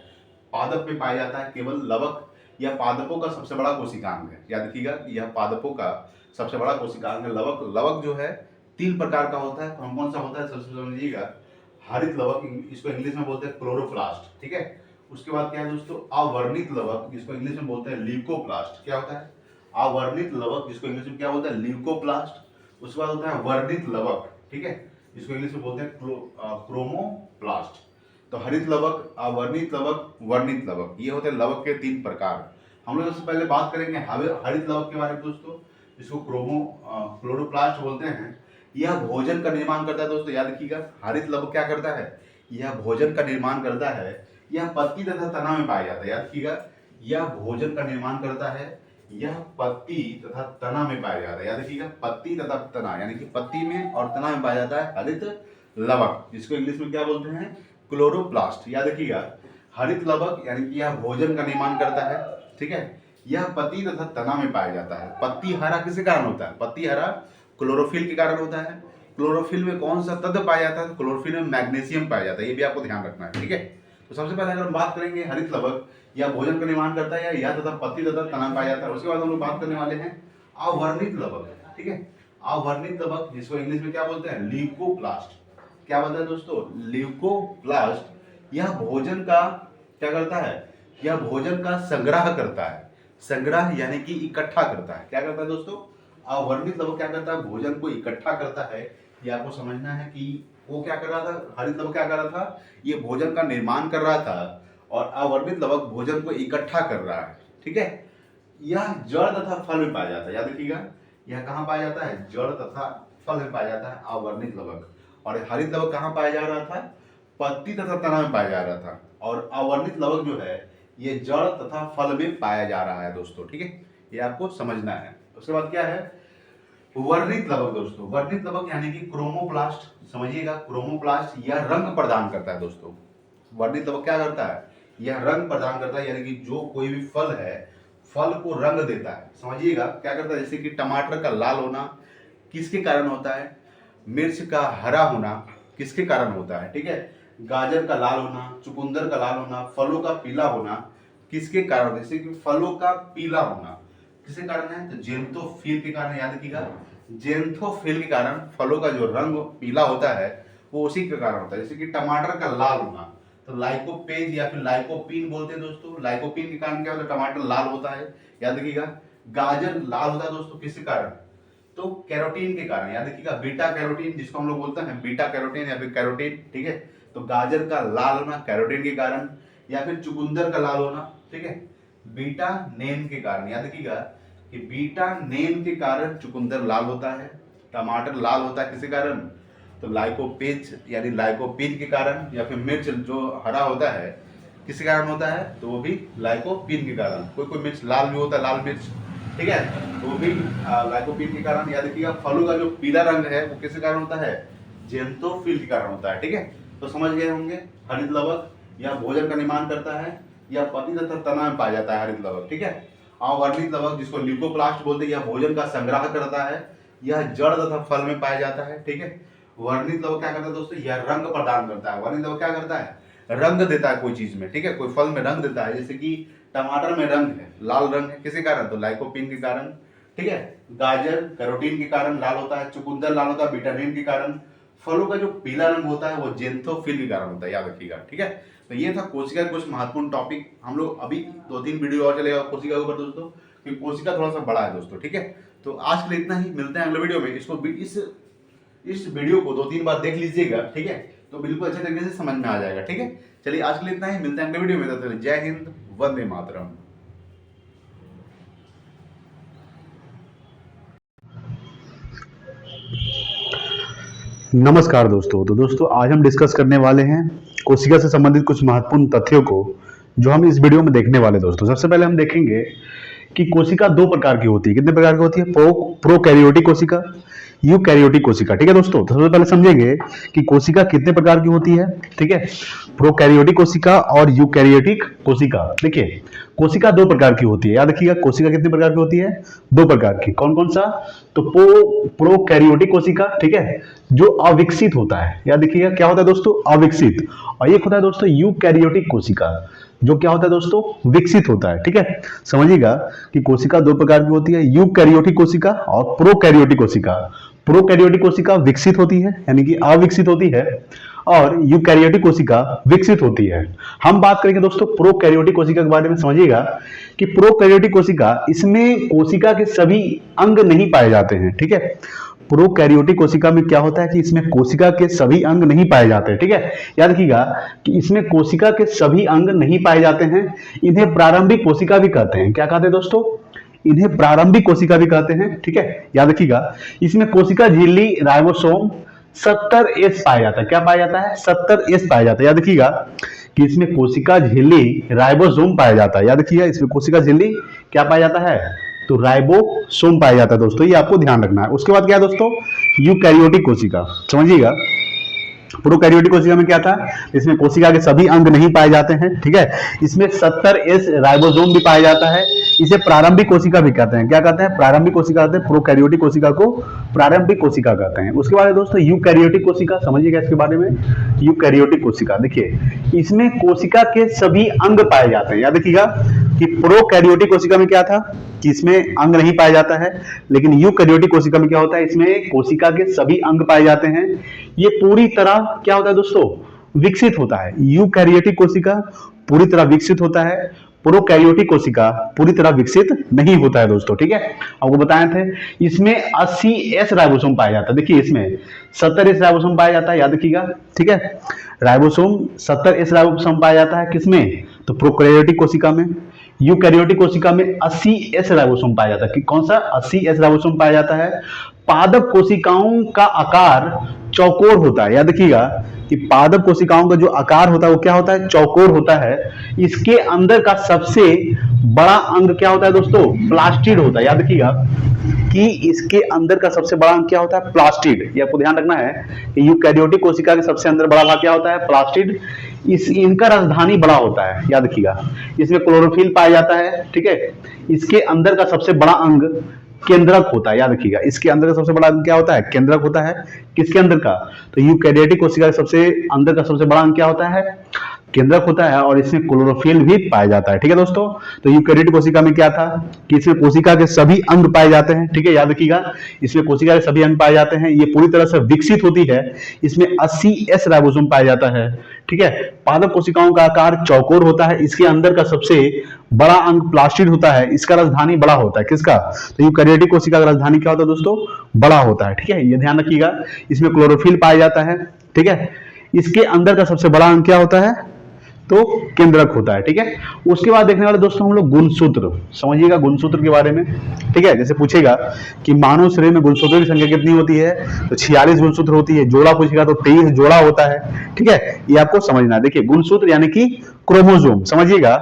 पादप में पाया जाता है केवल लवक। यह पादपों का सबसे बड़ा कोशिकांग है। याद रखिएगा यह पादपों का सबसे बड़ा कोशिकांग है लवक। लवक जो है 3 प्रकार का होता है। कौन कौन सा होता है? सबसे समझिएगा हरित लवक, इसको इंग्लिश में बोलते हैं क्लोरोप्लास्ट। ठीक है, उसके बाद क्या है दोस्तों? अवर्णित लवक, जिसको इंग्लिश में बोलते हैं ल्यूकोप्लास्ट। क्या होता है? अवर्णित लवक, जिसको इंग्लिश में क्या बोलते हैं? ल्यूकोप्लास्ट। उसके बाद होता है वर्णित लवक, ठीक है, जिसको इंग्लिश में बोलते हैं क्रोमोप्लास्ट। तो हरित लवक, अवर्णित लवक, वर्णित लवक, ये होते हैं लवक के 3 प्रकार। हम लोग सबसे पहले बात करेंगे हरित लवक के बारे में दोस्तों, जिसको क्लोरोप्लास्ट बोलते हैं। यह भोजन का निर्माण करता है दोस्तों। याद रखिएगा हरित लवक क्या करता है? यह भोजन का निर्माण करता है। यह पत्ती तथा तना में पाया जाता है। याद रखिएगा यह भोजन का निर्माण करता है। यह पत्ती तथा तना में पाया जाता है। याद रखिएगा पत्ती तथा तना, यानी कि पत्ती में और तना में पाया जाता है हरित लवक, जिसको इंग्लिश में क्या बोलते हैं? क्लोरोप्लास्ट। याद रखिएगा हरित लवक यानी कि यह भोजन का निर्माण करता है। ठीक है, यह पत्ती तथा तना में पाया जाता है। पत्ती हरा किसके कारण होता है? पत्ती हरा क्लोरोफिल के कारण होता है। क्लोरोफिल में कौन सा तत्व पाया जाता है? क्लोरोफिल में मैग्नीशियम पाया जाता है। ये भी आपको ध्यान रखना है। ठीक है, तो सबसे पहले अगर हम बात करेंगे हरित लवक या भोजन का निर्माण करता है या तथा पत्ती तथा तना पाया जाता है। उसके बाद हम लोग बात करने वाले हैं अवर्णित लवक। ठीक है, अवर्णित लवक, जिसको इंग्लिश में क्या बोलते हैं? ल्यूकोप्लास्ट। क्या बोलते हैं दोस्तों? ल्यूकोप्लास्ट। यह भोजन का क्या करता है? यह भोजन का संग्रह करता है। संग्रह यानी कि इकट्ठा करता है। क्या करता है दोस्तों? अवर्णित लवक क्या करता है? भोजन को इकट्ठा करता है। ये आपको समझना है कि वो क्या कर रहा था? हरित लवक क्या कर रहा था? ये भोजन का निर्माण कर रहा था और अवर्णित लवक भोजन को इकट्ठा कर रहा है। ठीक है, यह जड़ तथा फल में पाया जाता है। याद रखिएगा यह कहाँ पाया जाता है? जड़ तथा फल में पाया जाता है अवर्णित लवक। और हरित लवक कहाँ पाया जा रहा था? पत्ती तथा तना में पाया जा रहा था। और अवर्णित लवक जो है ये जड़ तथा फल में पाया जा रहा है दोस्तों। ठीक है, ये आपको समझना है। उसके बाद क्या है? वर्णित लवक दोस्तों। वर्णित लवक यानी कि क्रोमोप्लास्ट। समझिएगा क्रोमोप्लास्ट यह रंग प्रदान करता है दोस्तों। वर्णित लवक क्या करता है? यह रंग प्रदान करता है, यानी कि जो कोई भी फल है फल को रंग देता है। समझिएगा क्या करता है? जैसे कि टमाटर का लाल होना किसके कारण होता है? मिर्च का हरा होना किसके कारण होता है? ठीक है, गाजर का लाल होना, चुकंदर का लाल होना, फलों का पीला होना किसके कारण? जैसे कि फलों का पीला होना किसके कारण है? तो जेंथोफिल के कारण। याद रखिएगा जेंथोफिल के कारण फलों का जो रंग पीला होता है वो उसी के कारण होता है। जैसे कि टमाटर का लाल होना तो लाइकोपेज या फिर लाइकोपीन बोलते हैं दोस्तों। लाइकोपीन के कारण क्या होता है? टमाटर लाल होता है। याद रखिएगा गाजर लाल होता है दोस्तों किसके कारण? तो कैरोटीन के कारण। याद रखिएगा बीटा कैरोटीन, जिसको हम लोग बोलते हैं बीटा कैरोटीन या फिर कैरोटीन। ठीक है, तो गाजर का लाल होना कैरोटीन के कारण, या फिर चुकंदर का लाल होना ठीक है बीटा नेन के कारण। याद रखिएगा कि बीटा नेन के कारण चुकंदर लाल होता है। टमाटर लाल होता है किसके कारण? तो लाइकोपेज यानी लाइकोपीन के कारण, या फिर मिर्च जो हरा होता है किसके कारण होता है? तो वो भी लाइकोपीन के कारण। कोई कोई मिर्च लाल भी होता है, लाल मिर्च, ठीक है, तो वो भी लाइकोपीन के कारण। याद रखिएगा फलों का जो पीला रंग है वो किसके कारण होता है? जेंथोफिल के कारण होता है। ठीक है, तो समझ गए होंगे हरित लवक या भोजन का निर्माण करता है या पत्ती तथा तना में पाया जाता है हरित लवक। ठीक है, अवर्णित लवक जिसको ल्यूकोप्लास्ट बोलते हैं यह भोजन का संग्रह करता है। यह जड़ तथा फल में पाया जाता है। ठीक है, वर्णित लवक क्या करता है दोस्तों? यह रंग प्रदान करता है। वर्णित लवक क्या करता है? रंग देता है कोई चीज में। ठीक है, कोई फल में रंग देता है। जैसे कि टमाटर में रंग है, लाल रंग है किसके कारण? तो लाइकोपीन के कारण। ठीक है। गाजर कैरोटीन के कारण लाल होता है, चुकंदर लाल होता है विटामिन के कारण, फलों का जो पीला रंग होता है वो जेंथोफिल के कारण होता है, याद रखिएगा। ठीक है, तो ये था कोशिका के कुछ महत्वपूर्ण टॉपिक। हम लोग अभी 2-3 वीडियो और चलेगा कोशिका के ऊपर दोस्तों, क्योंकि कोशिका थोड़ा सा बड़ा है दोस्तों। ठीक है, तो आज के लिए इतना ही, मिलते हैं अगले वीडियो में। इस वीडियो को 2-3 बार देख लीजिएगा, ठीक है, तो बिल्कुल अच्छे तरीके से समझ में आ जाएगा। ठीक है, चलिए आज के लिए इतना ही, मिलते हैं अगले वीडियो में। तब तक जय हिंद, वंदे मातरम। नमस्कार दोस्तों। तो दोस्तों आज हम डिस्कस करने वाले हैं कोशिका से संबंधित कुछ महत्वपूर्ण तथ्यों को, जो हम इस वीडियो में देखने वाले हैं दोस्तों। सबसे पहले हम देखेंगे कि कोशिका दो प्रकार की होती है। कितने प्रकार की होती है? प्रोकैरियोटिक कोशिका, यूकैरियोटिक कोशिका। ठीक है दोस्तों, तो सबसे पहले समझेंगे कि कोशिका कितने प्रकार की होती है। ठीक है, प्रोकैरियोटिक कोशिका और यूकैरियोटिक कोशिका। देखिए, कोशिका दो प्रकार की होती है, याद रखिएगा। कोशिका कितने प्रकार की होती है? दो प्रकार की। कौन कौन सा? तो प्रोकैरियोटिक कोशिका, ठीक है, जो अविकसित होता है, याद रखिएगा। क्या होता है दोस्तों? अविकसित। और एक होता है दोस्तों यूकैरियोटिक कोशिका, जो क्या होता है दोस्तों? विकसित होता है। ठीक है, समझिएगा कि कोशिका दो प्रकार की होती है, यूकैरियोटिक कोशिका और प्रोकैरियोटिक कोशिका। प्रोकैरियोटिक कोशिका विकसित होती है, यानी कि अविकसित होती है, और यूकैरियोटिक कोशिका विकसित होती है। हम बात करेंगे दोस्तों प्रोकैरियोटिक कोशिका के बारे में। समझिएगा कि प्रोकैरियोटिक कोशिका, इसमें कोशिका के सभी अंग नहीं पाए जाते हैं। ठीक है, प्रोकैरियोटिक कोशिका में क्या होता है कि इसमें कोशिका के सभी अंग नहीं पाए जाते हैं। ठीक है, याद रखिएगा कि इसमें कोशिका के सभी अंग नहीं पाए जाते हैं। इन्हें प्रारंभिक कोशिका भी कहते हैं। क्या कहते हैं दोस्तों? इन्हें प्रारंभिक कोशिका भी कहते हैं। ठीक है, याद रखिएगा। इसमें कोशिका झिल्ली, राइबोसोम 70S पाया जाता है। क्या पाया जाता है? 70S पाया जाता है। याद रखिएगा कि इसमें कोशिका झिल्ली, राइबोसोम पाया जाता है। याद रखिएगा, इसमें कोशिका झिल्ली क्या पाया जाता है? तो राइबोसोम पाया जाता है दोस्तों, ये आपको ध्यान रखना है। उसके बाद क्या है दोस्तों? यूकैरियोटिक कोशिका। समझिएगा, प्रोकैरियोटिक कोशिका में क्या था? इसमें कोशिका के सभी अंग नहीं पाए जाते हैं। ठीक है, इसमें 70S राइबोसोम भी पाया जाता है। इसे प्रारंभिक कोशिका भी कहते हैं। क्या कहते हैं? प्रारंभिक कोशिका कहते हैं। प्रोकैरियोटिक कोशिका को प्रारंभिक कोशिका कहते हैं। उसके बाद दोस्तों यूकैरियोटिक कोशिका, समझिएगा इसके बारे में। यूकैरियोटिक कोशिका, देखिए, इसमें कोशिका के सभी अंग पाए जाते हैं। याद रखिएगा कि प्रोकैरियोटिक कोशिका में क्या था कि इसमें अंग नहीं पाया जाता है, लेकिन यूकैरियोटिक कोशिका में क्या होता है? इसमें कोशिका के सभी अंग पाए जाते हैं। ये पूरी तरह क्या होता है दोस्तों? विकसित होता है। यूकैरियोटिक कोशिका पूरी तरह विकसित होता है, प्रोकैरियोटिक कोशिका पूरी तरह विकसित नहीं होता है दोस्तों। ठीक है, आपको बताए थे इसमें 80S राइबोसोम पाया जाता है। देखिए, इसमें 70S राइबोसोम पाया जाता है, याद रखिएगा। ठीक है, राइबोसोम 70S राइबोसोम पाया जाता है किसमें? तो प्रोकैरियोटिक कोशिका में। यूकैरियोटिक कोशिका में 80S राइबोसोम पाया जाता है। कि कौन सा? 80S राइबोसोम पाया जाता है। पादप कोशिकाओं का आकार चौकोर होता है। याद रखिएगा कि पादप कोशिकाओं का जो आकार होता है वो क्या होता है? चौकोर होता है। इसके अंदर का सबसे बड़ा अंग क्या होता है दोस्तों? प्लास्टिड होता है। याद रखिएगा कि इसके अंदर का सबसे बड़ा अंग क्या होता है? प्लास्टिड। ये आपको ध्यान रखना है कि यूकैरियोटिक कोशिका के सबसे अंदर बड़ा भाग क्या होता है? प्लास्टिड। इनका राजधानी बड़ा होता है। याद रखिएगा, इसमें क्लोरोफिल पाया जाता है। ठीक है, इसके अंदर का सबसे बड़ा अंग केंद्रक होता है। याद रखिएगा, इसके अंदर का सबसे बड़ा अंग क्या होता है? केंद्रक होता है। किसके अंदर का? तो यूकैरियोटिक कोशिका के सबसे अंदर का सबसे बड़ा अंग क्या होता है? केंद्रक होता है, और इसमें क्लोरोफिल भी पाया जाता है। ठीक है दोस्तों, तो यूकैरियोटिक कोशिका में क्या था कि इसमें कोशिका के सभी अंग पाए जाते हैं। ठीक है, याद रखिएगा, इसमें कोशिका के सभी अंग पाए जाते हैं। ये पूरी तरह से विकसित होती है। इसमें 80S राइबोसोम पाया जाता है। ठीक है, पादप कोशिकाओं का आकार चौकोर होता है। इसके अंदर का सबसे बड़ा अंग प्लास्टिड होता है। इसका राजधानी बड़ा होता है। किसका? तो यूकैरियोटिक कोशिका का राजधानी क्या होता है दोस्तों? बड़ा होता है। ठीक है, ये ध्यान रखिएगा। इसमें क्लोरोफिल पाया जाता है। ठीक है, इसके अंदर का सबसे बड़ा अंग क्या होता है? तो केंद्रक होता है। ठीक है, उसके बाद देखने वाले दोस्तों हम लोग गुणसूत्र। समझिएगा गुणसूत्र के बारे में। ठीक है, जैसे पूछेगा कि मानव शरीर में गुणसूत्रों की संख्या कितनी होती है? तो 46 गुणसूत्र होती है। जोड़ा पूछेगा तो 23 जोड़ा होता है। ठीक है, ये आपको समझना है। देखिए, गुणसूत्र यानी कि क्रोमोसोम, समझिएगा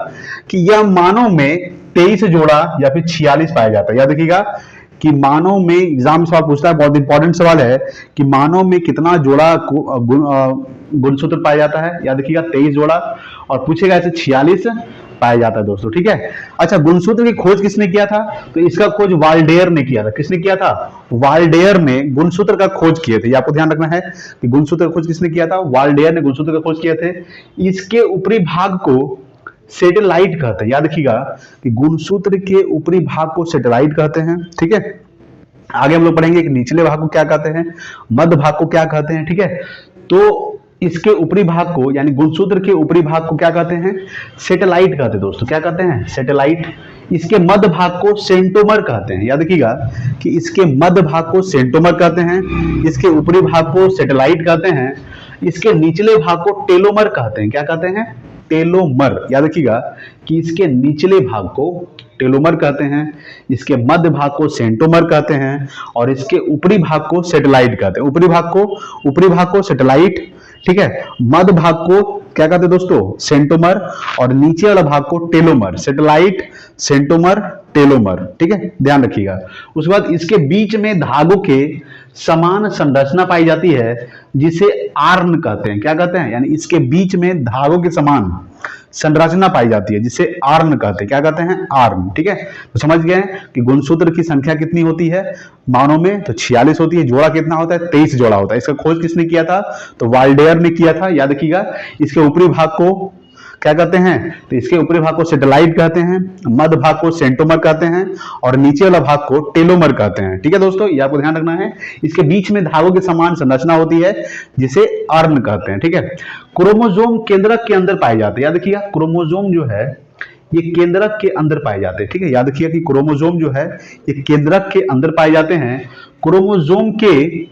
कि यह मानव में 23 जोड़ा या फिर 46 पाया जाता है। याद रखिएगा कि मानव में, एग्जाम सवाल पूछता है, बहुत इंपॉर्टेंट सवाल है कि मानव में कितना जोड़ा गुणसूत्र पाया जाता है? याद रखिएगा 23 जोड़ा, और पूछेगा ऐसे 46 पाया जाता है दोस्तों। ठीक है, अच्छा, गुणसूत्र की खोज किसने किया था? तो इसका खोज वाल्डेयर ने किया था। किसने किया था? वाल्डेयर ने गुणसूत्र का खोज किए थे। ये आपको ध्यान रखना है कि गुणसूत्र का खोज किसने किया था? वाल्डेयर ने गुणसूत्र का खोज किए थे। इसके ऊपरी भाग को सेटेलाइट कहते हैं। याद रखिएगा कि गुणसूत्र के ऊपरी भाग को सेटेलाइट कहते हैं। ठीक है, आगे हम लोग पढ़ेंगे कि निचले भाग को क्या कहते हैं, मध्य भाग को क्या कहते हैं। ठीक है, तो इसके ऊपरी भाग को यानी गुणसूत्र के ऊपरी भाग को क्या कहते हैं, सेटेलाइट कहते हैं दोस्तों। क्या कहते हैं, सेटेलाइट। इसके मध्य भाग को सेंटोमर कहते हैं। याद रखिएगा कि इसके मध्य भाग को सेंटोमर कहते हैं, इसके ऊपरी भाग को सेटेलाइट कहते हैं, इसके निचले भाग को टेलोमर कहते हैं। क्या कहते हैं, टेलोमर। याद रखिएगा कि इसके निचले भाग को टेलोमर कहते हैं, इसके मध्य भाग को सेंटोमर कहते हैं और इसके ऊपरी भाग को सेटेलाइट कहते हैं। ऊपरी भाग को सेटेलाइट, ठीक है, मध्य भाग को क्या कहते हैं दोस्तों, सेंटोमर, और नीचे वाला भाग को टेलोमर। Satellite, सेंटोमर, telomere. ठीक है, ध्यान रखिएगा। उसके बाद इसके बीच में धागों के समान संरचना पाई जाती है जिसे आर्न कहते हैं। क्या कहते हैं, यानी इसके बीच में धागों के समान संरचना पाई जाती है जिसे आर्न कहते हैं। क्या कहते हैं, आर्न। ठीक है, तो समझ गए कि गुणसूत्र की संख्या कितनी होती है मानों में, तो 46 होती है। जोड़ा कितना होता है, 23 जोड़ा होता है। इसका खोज किसने किया था, तो वाल्डेयर ने किया था। याद रखिएगा। इसके ऊपरी भाग को क्या कहते हैं, तो इसके ऊपरी भाग को सेटेलाइट कहते हैं, मध्य भाग को सेंटोमर कहते हैं और नीचे वाला भाग को टेलोमर कहते हैं। ठीक है दोस्तों, ये आपको ध्यान रखना है। इसके बीच में धागों के समान संरचना होती है जिसे आर्न कहते हैं। ठीक है, क्रोमोसोम केंद्रक के अंदर पाए जाते हैं। याद रखिएगा, क्रोमोसोम जो है ये केंद्रक के अंदर पाए जाते हैं। ठीक है, याद रखिएगा कि क्रोमोसोम जो है ये केंद्रक के अंदर पाए जाते हैं। क्रोमोसोम के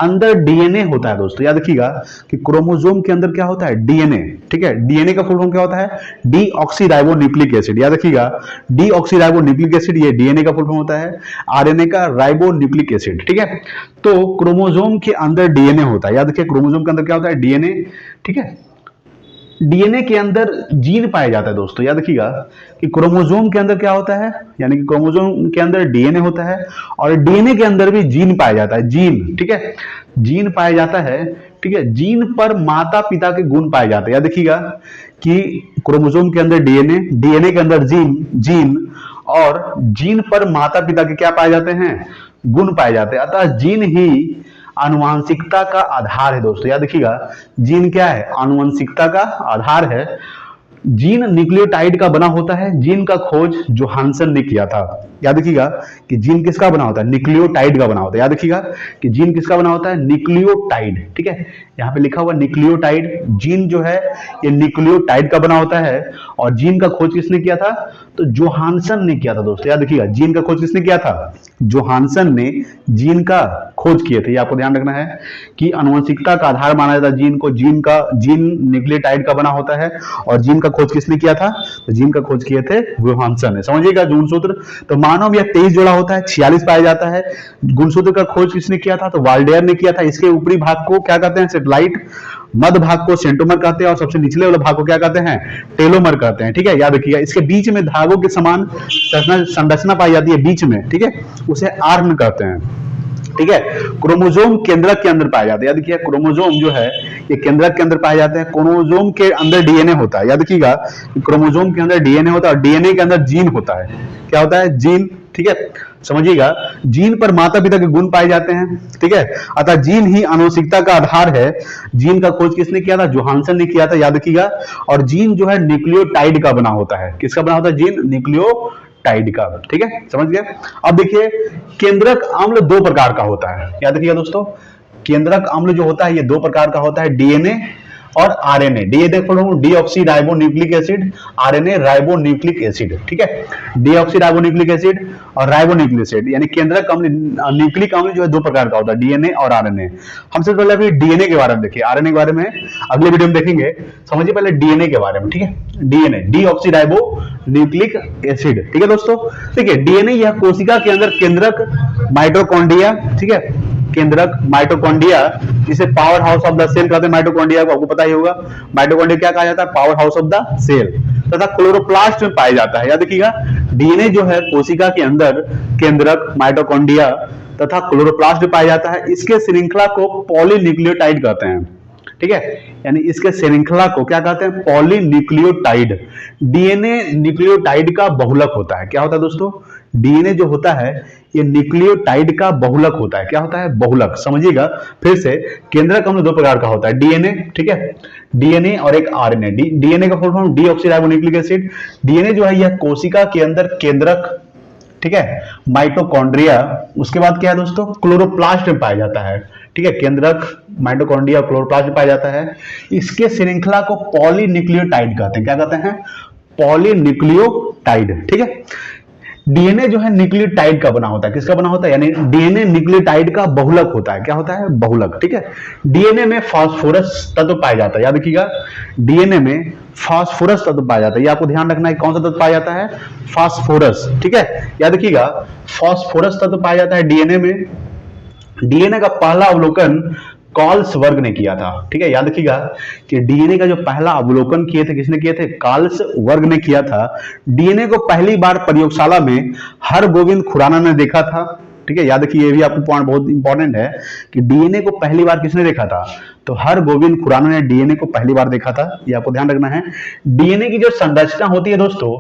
अंदर डीएनए होता है दोस्तों। याद रखिएगा कि क्रोमोसोम के अंदर क्या होता है, डीएनए। ठीक है, डीएनए का फुल फॉर्म क्या होता है, डीऑक्सीराइबोन्यूक्लिक एसिड। याद रखिएगा, डीऑक्सीराइबोन्यूक्लिक एसिड ये डीएनए का फुल फॉर्म होता है, आरएनए का राइबोन्यूक्लिक एसिड। ठीक है, तो क्रोमोसोम के अंदर डीएनए होता है। याद रखिए, क्रोमोसोम के अंदर क्या होता है, डीएनए। ठीक है, डीएनए के अंदर जीन पाया जाता है दोस्तों। याद रखिएगा कि क्रोमोसोम के अंदर क्या होता है, यानी कि क्रोमोसोम के अंदर डीएनए होता है और डीएनए के अंदर भी जीन पाया जाता है। जीन, ठीक है, जीन पाया जाता है। ठीक है, जीन पर माता पिता के गुण पाए जाते हैं। याद रखिएगा कि क्रोमोसोम के अंदर डीएनए, डीएनए के अंदर जीन और जीन पर माता पिता के क्या पाए जाते हैं, गुण पाए जाते हैं। अतः जीन ही आनुवंशिकता का आधार है दोस्तों। याद रखिएगा, जीन क्या है, आनुवंशिकता का आधार है। जीन न्यूक्लियोटाइड का बना होता है। जीन का खोज जोहानसन ने किया था। याद रखिएगा कि जीन किसका बना होता है, न्यूक्लियोटाइड का बना होता है। याद रखिएगा कि जीन किसका बना होता है, न्यूक्लियोटाइड। ठीक है, यहाँ पे लिखा हुआ न्यूक्लियोटाइड। जीन जो है ये न्यूक्लियोटाइड का बना होता है और जीन का खोज किसने किया था, तो जोहानसन ने किया था दोस्तों। याद रखिएगा, जीन का खोज किसने किया था, जोहानसन ने जीन का खोज किए थे। ये आपको ध्यान रखना है कि आनुवंशिकता का आधार माना जाता है जीन को। जीन न्यूक्लियोटाइड का बना होता है और जीन का खोज किसने किया था, तो जीन का खोज किए थे जोहानसन ने। समझिएगा गुणसूत्र, तो मानव यह 23 जोड़ा होता है, 46 पाया जाता है। गुणसूत्र का खोज किसने किया था, तो वाल्डेयर ने किया था। इसके ऊपरी भाग को क्या कहते हैं, सेटेलाइट, मध्य भाग को सेंटोमर कहते हैं और सबसे निचले वाले भाग को क्या कहते हैं, टेलोमर कहते हैं। ठीक है, याद रखिएगा। इसके बीच में धागों के समान संरचना पाई जाती है बीच में। ठीक है, उसे आर्न कहते हैं। ठीक है, क्रोमोसोम केंद्रक के अंदर पाए जाते हैं। याद रखिए, क्रोमोसोम जो है ये केंद्रक के अंदर पाए जाते हैं। क्रोमोसोम के अंदर डीएनए होता है। याद रखिएगा, क्रोमोसोम के अंदर डीएनए होता है और डीएनए के अंदर जीन होता है। क्या होता है, जीन। ठीक है, समझिएगा, जीन पर माता पिता के गुण पाए जाते हैं। ठीक है, अतः जीन ही आनुवंशिकता का आधार है। जीन का खोज किसने किया था, जोहानसन ने किया था। याद रखिएगा, और जीन जो है न्यूक्लियोटाइड का बना होता है। किसका बना होता है, जीन न्यूक्लियोटाइड का। ठीक है, समझ गए। अब देखिए, केंद्रक अम्ल 2 प्रकार का होता है। याद रखिएगा दोस्तों, केंद्रक अम्ल जो होता है ये 2 प्रकार का होता है, डीएनए और RNA. DNA deoxyribonucleic acid, RNA ribonucleic acid. ठीक है, डीऑक्सीराइबोन्यूक्लिक एसिड और राइबोन्यूक्लिक एसिड, यानी केंद्रक अम्ल, न्यूक्लिक अम्ल जो है 2 प्रकार का होता है, डीएनए और आरएनए। हम सबसे पहले अभी डीएनए के बारे में देखिए, आरएनए के बारे में अगले वीडियो में देखेंगे। समझिए पहले डीएनए के बारे में। ठीक है, डीएनए डीऑक्सीराइबोन्यूक्लिक एसिड। ठीक है दोस्तों, देखिए डीएनए यह कोशिका के अंदर केंद्रक माइटोकॉन्ड्रिया, ठीक है, केंद्रक माइटोकॉन्ड्रिया, जिसे power house of the cell कहते हैं। माइटोकॉन्ड्रिया को आपको पता ही होगा, माइटोकॉन्ड्रिया क्या कहा जाता है, power house of the cell, तथा क्लोरोप्लास्ट में पाया जाता है। याद रखिएगा, डीएनए जो है कोशिका के अंदर केंद्रक, माइटोकॉन्ड्रिया तथा क्लोरोप्लास्ट में पाया जाता है। इसके श्रृंखला को पॉलीन्यूक्लियोटाइड कहते हैं। ठीक है, यानी इसके श्रृंखला को क्या कहते हैं, पॉलीन्यूक्लियोटाइड। डीएनए न्यूक्लियोटाइड का बहुलक होता है। क्या होता है दोस्तों, डीएनए जो होता है ये न्यूक्लियोटाइड का बहुलक होता है। क्या होता है? बहुलक। समझिएगा फिर से, केंद्रक अम्ल दो प्रकार का होता है, डीएनए, ठीक है, डीएनए और एक आरएनए। डीएनए का full form deoxyribonucleic acid. DNA जो है यह कोशिका के अंदर केंद्रक, ठीक है, माइटोकॉन्ड्रिया, उसके बाद क्या है दोस्तों, क्लोरोप्लास्ट में पाया जाता है, ठीक है, केंद्रक, माइटोकॉन्ड्रिया, क्लोरोप्लास्ट में पाया जाता है। इसके श्रृंखला को पॉलीन्यूक्लियोटाइड कहते हैं। क्या कहते हैं? पॉलीन्यूक्लियोटाइड, ठीक है। डीएनए जो है न्यूक्लियोटाइड का बना होता है। किसका बना होता है? यानी डीएनए न्यूक्लियोटाइड का बहुलक होता है। क्या होता है? बहुलक, ठीक है। डीएनए में फास्फोरस तत्व पाया जाता है। याद रखिएगा, डीएनए में फास्फोरस तत्व पाया जाता है। ये आपको ध्यान रखना है, कौन सा तत्व पाया जाता है? फास्फोरस, ठीक है। याद रखिएगा, फास्फोरस तत्व पाया जाता है डीएनए में। डीएनए का पहला अवलोकन कॉल्स वर्ग ने किया था, ठीक है। याद रखिएगा कि डीएनए का जो पहला अवलोकन किए थे, किसने किए थे? कॉल्स वर्ग ने किया था। डीएनए को पहली बार प्रयोगशाला में हरगोविंद खुराना ने देखा था, ठीक है। याद रखिए, ये भी आपको पॉइंट बहुत इंपॉर्टेंट है कि डीएनए को पहली बार किसने देखा था? तो हरगोविंद खुराना ने डीएनए को पहली बार देखा था। ये आपको ध्यान रखना है। डीएनए की जो संरचना होती है दोस्तों,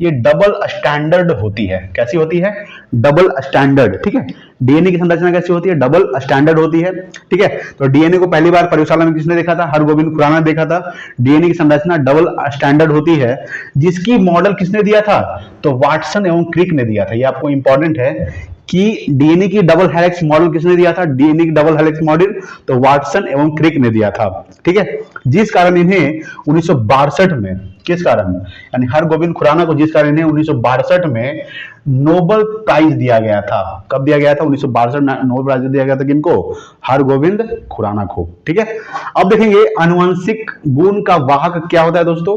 ये डबल स्टैंडर्ड होती है। कैसी होती है? डबल स्टैंडर्ड, ठीक है। डीएनए की संरचना कैसी होती है? डबल स्टैंडर्ड होती है, ठीक है। तो डीएनए को पहली बार प्रयोगशाला में किसने देखा था? हरगोविंद खुराना ने देखा था। डीएनए की संरचना डबल स्टैंडर्ड होती है, जिसकी मॉडल किसने दिया था? तो वाटसन एवं क्रिक ने दिया था। ये आपको इंपॉर्टेंट है कि डीएनए की डबल हेलिक्स मॉडल किसने दिया था? डीएनए की डबल हेलिक्स मॉडल तो वाटसन एवं क्रिक ने दिया था, ठीक है। जिस कारण इन्हें 1962 में, किस कारण, यानी हरगोविंद खुराना को जिस कारण इन्हें 1962 में नोबेल प्राइज दिया गया था। कब दिया गया था? 1962 नोबेल प्राइज दिया गया था किनको? हरगोविंद खुराना को, ठीक है। अब देखेंगे आनुवंशिक गुण का वाहक क्या होता है दोस्तों।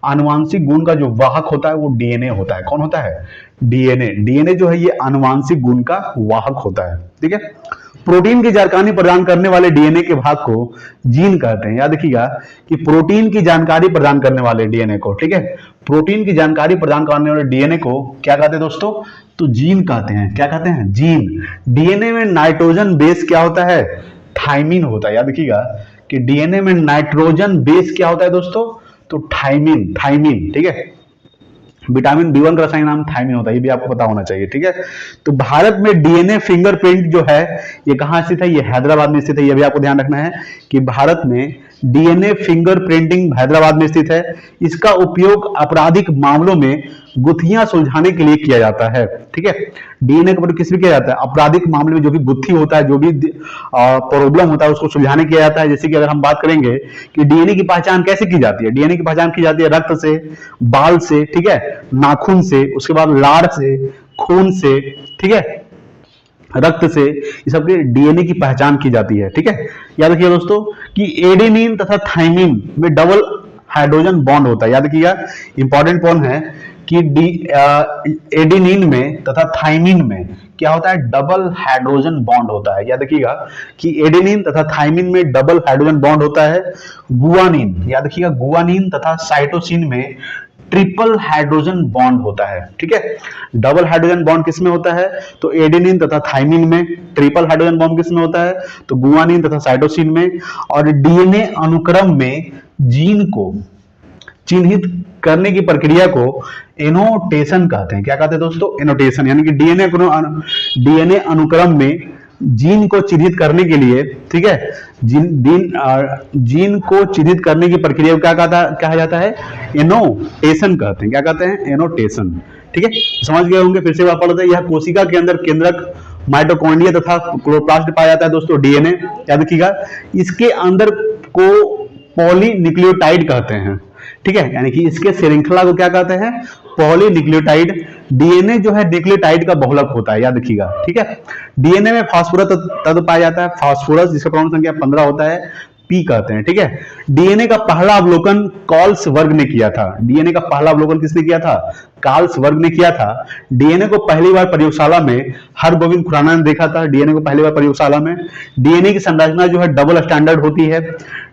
आनुवंशिक गुण का जो वाहक होता है वो डीएनए होता है। कौन होता है? डीएनए। डीएनए जो है ये आनुवंशिक गुण का वाहक होता है, ठीक है। प्रोटीन की जानकारी प्रदान करने वाले डीएनए के भाग को जीन कहते हैं। याद रखिएगा कि प्रोटीन की जानकारी प्रदान करने वाले डीएनए को, ठीक है, प्रोटीन की जानकारी प्रदान करने वाले डीएनए को क्या कहते हैं दोस्तों? तो जीन कहते हैं। क्या कहते हैं? जीन। डीएनए में नाइट्रोजन बेस क्या होता है? थाइमिन होता है। याद रखिएगा कि डीएनए में नाइट्रोजन बेस क्या होता है दोस्तों? तो थाइमिन, थाइमिन, ठीक है। विटामिन B1 का रसायन नाम थाइमिन होता है, ये भी आपको पता होना चाहिए, ठीक है। तो भारत में डीएनए फिंगरप्रिंट जो है ये कहां स्थित है? ये हैदराबाद में स्थित है। ये भी आपको ध्यान रखना है कि भारत में डीएनए फिंगरप्रिंटिंग हैदराबाद में स्थित है। इसका उपयोग आपराधिक मामलों में गुत्थियां सुलझाने के लिए किया जाता है, ठीक है। डीएनए का प्रयोग किस लिए किया जाता है? आपराधिक मामले में जो भी गुत्थी होता है, जो भी प्रॉब्लम होता है, उसको सुलझाने किया जाता है। जैसे कि अगर हम बात करेंगे कि डीएनए की पहचान कैसे की जाती है? डीएनए की पहचान की जाती है रक्त से, बाल से, ठीक है, नाखून से, उसके बाद लार से, खून से, ठीक है, रक्त से, ये सब डीएनए की पहचान की जाती है, ठीक है। याद रखिए दोस्तों कि एडेनिन तथा थाइमिन में डबल हाइड्रोजन बॉन्ड होता है। याद रखिएगा, इंपॉर्टेंट पॉइंट है कि एडेनिन में तथा थाइमिन में क्या होता है? डबल हाइड्रोजन बॉन्ड होता है। याद रखिएगा कि एडेनिन तथा थाइमिन में डबल हाइड्रोजन बॉन्ड होता है। गुआनिन, याद रखिएगा, गुआनिन तथा साइटोसिन में ट्रिपल हाइड्रोजन बॉन्ड होता है, ठीक है। डबल हाइड्रोजन बॉन्ड किसमें होता है? तो एडेनिन तथा थाइमिन में। ट्रिपल हाइड्रोजन बॉन्ड किसमें होता है? तो गुआनिन तथा साइटोसिन में। और डीएनए अनुक्रम में जीन को चिन्हित करने की प्रक्रिया को एनोटेशन कहते हैं। क्या कहते हैं दोस्तों? एनोटेशन। यानी कि डीएनए अनुक्रम में जीन को चिन्हित करने के लिए, ठीक है, जीन को चिन्हित करने की प्रक्रिया को क्या कहा जाता है? एनोटेशन कहते हैं। क्या कहते हैं? एनोटेशन, ठीक है। समझ गए होंगे। फिर से वापस पढ़ते हैं। यह कोशिका के अंदर केंद्रक, माइटोकॉन्ड्रिया तथा क्लोरोप्लास्ट पाया जाता है दोस्तों, डीएनए। याद रखिएगा, इसके अंदर को पॉलीन्यूक्लियोटाइड कहते हैं, ठीक है। यानी कि इसके श्रृंखला को क्या कहते हैं? पॉलीन्यूक्लियोटाइड। डीएनए जो है न्यूक्लियोटाइड का बहुलक होता है। याद रखिएगा, ठीक है। डीएनए में फास्फोरस तत्व पाया जाता है, फास्फोरस, जिसका परमाणु संख्या 15 होता है, पी कहते हैं, ठीक है। डीएनए का पहला अवलोकन कॉल्स वर्ग ने किया था। डीएनए का पहला अवलोकन किसने किया था? कॉल्स वर्ग ने किया था। डीएनए को पहली बार प्रयोगशाला में हरगोविंद खुराना ने देखा था। डीएनए को पहली बार प्रयोगशाला में। डीएनए की संरचना जो है डबल स्टैंडर्ड होती है,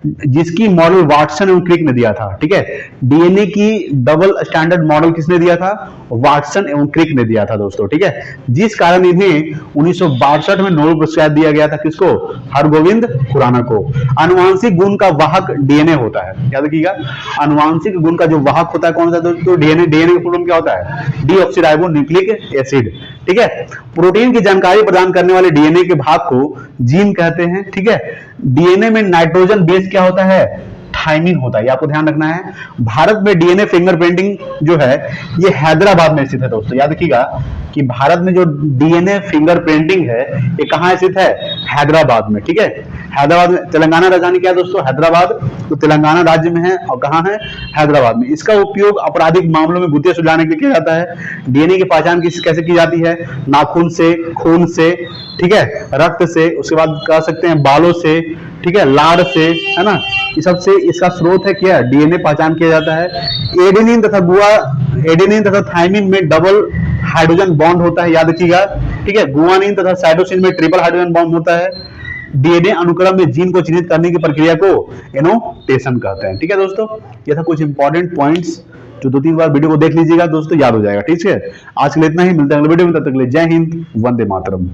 जिसकी मॉडल वाटसन एवं क्रिक ने दिया था, ठीक है। डीएनए की डबल स्टैंडर्ड मॉडल किसने दिया था? वाटसन एवं क्रिक ने दिया था दोस्तों, ठीक है। जिस कारण इन्हें 1962 में नोबेल पुरस्कार दिया गया था। किसको? हरगोविंद खुराना को। आनुवांशिक गुण का वाहक डीएनए होता है। याद रखिएगा, आनुवांशिक गुण का जो वाहक होता है कौन सा दोस्तों? डीएनए। डीएनए का फुल फॉर्म क्या होता है? होता है? Deoxyribo nucleic acid. ठीक है, प्रोटीन की जानकारी प्रदान करने वाले डीएनए के भाग को जीन कहते हैं। ठीक है, डीएनए में नाइट्रोजन बेस क्या होता है? थाइमिन होता है, ये आपको ध्यान रखना है। भारत में डीएनए फिंगरप्रिंटिंग जो है ये हैदराबाद में स्थित है दोस्तों। याद रखिएगा कि भारत में जो डीएनए फिंगरप्रिंटिंग है ये कहां स्थित है? हैदराबाद में। ठीक है, हैदराबाद में। तेलंगाना राजधानी क्या है दोस्तों? हैदराबाद। तो तेलंगाना राज्य में है और कहां है? हैदराबाद में। इसका उपयोग आपराधिक मामलों में गुत्थियां सुलझाने के लिए किया जाता है। डीएनए की पहचान कैसे की जाती है? नाखून से, खून से, ठीक है, रक्त से, उसके बाद कह सकते हैं बालों से, ठीक है, लार से, है ना, ये सबसे इसका स्रोत है क्या? डीएनए पहचान किया जाता है। एडेनिन तथा थाइमिन में डबल हाइड्रोजन बॉन्ड होता है, याद रखिएगा। ठीक है, गुआनिन तथा साइटोसिन में ट्रिपल हाइड्रोजन बॉन्ड होता है। डीएनए अनुक्रम में जीन को चिन्हित करने की प्रक्रिया को एनोटेशन कहते हैं। ठीक है दोस्तों, ये था कुछ इंपॉर्टेंट पॉइंट्स जो 2-3 बार वीडियो को देख लीजिएगा दोस्तों, याद हो जाएगा। ठीक है, आज के लिए इतना ही, मिलते हैं अगले वीडियो में, तब तक के लिए जय हिंद, वंदे मातरम।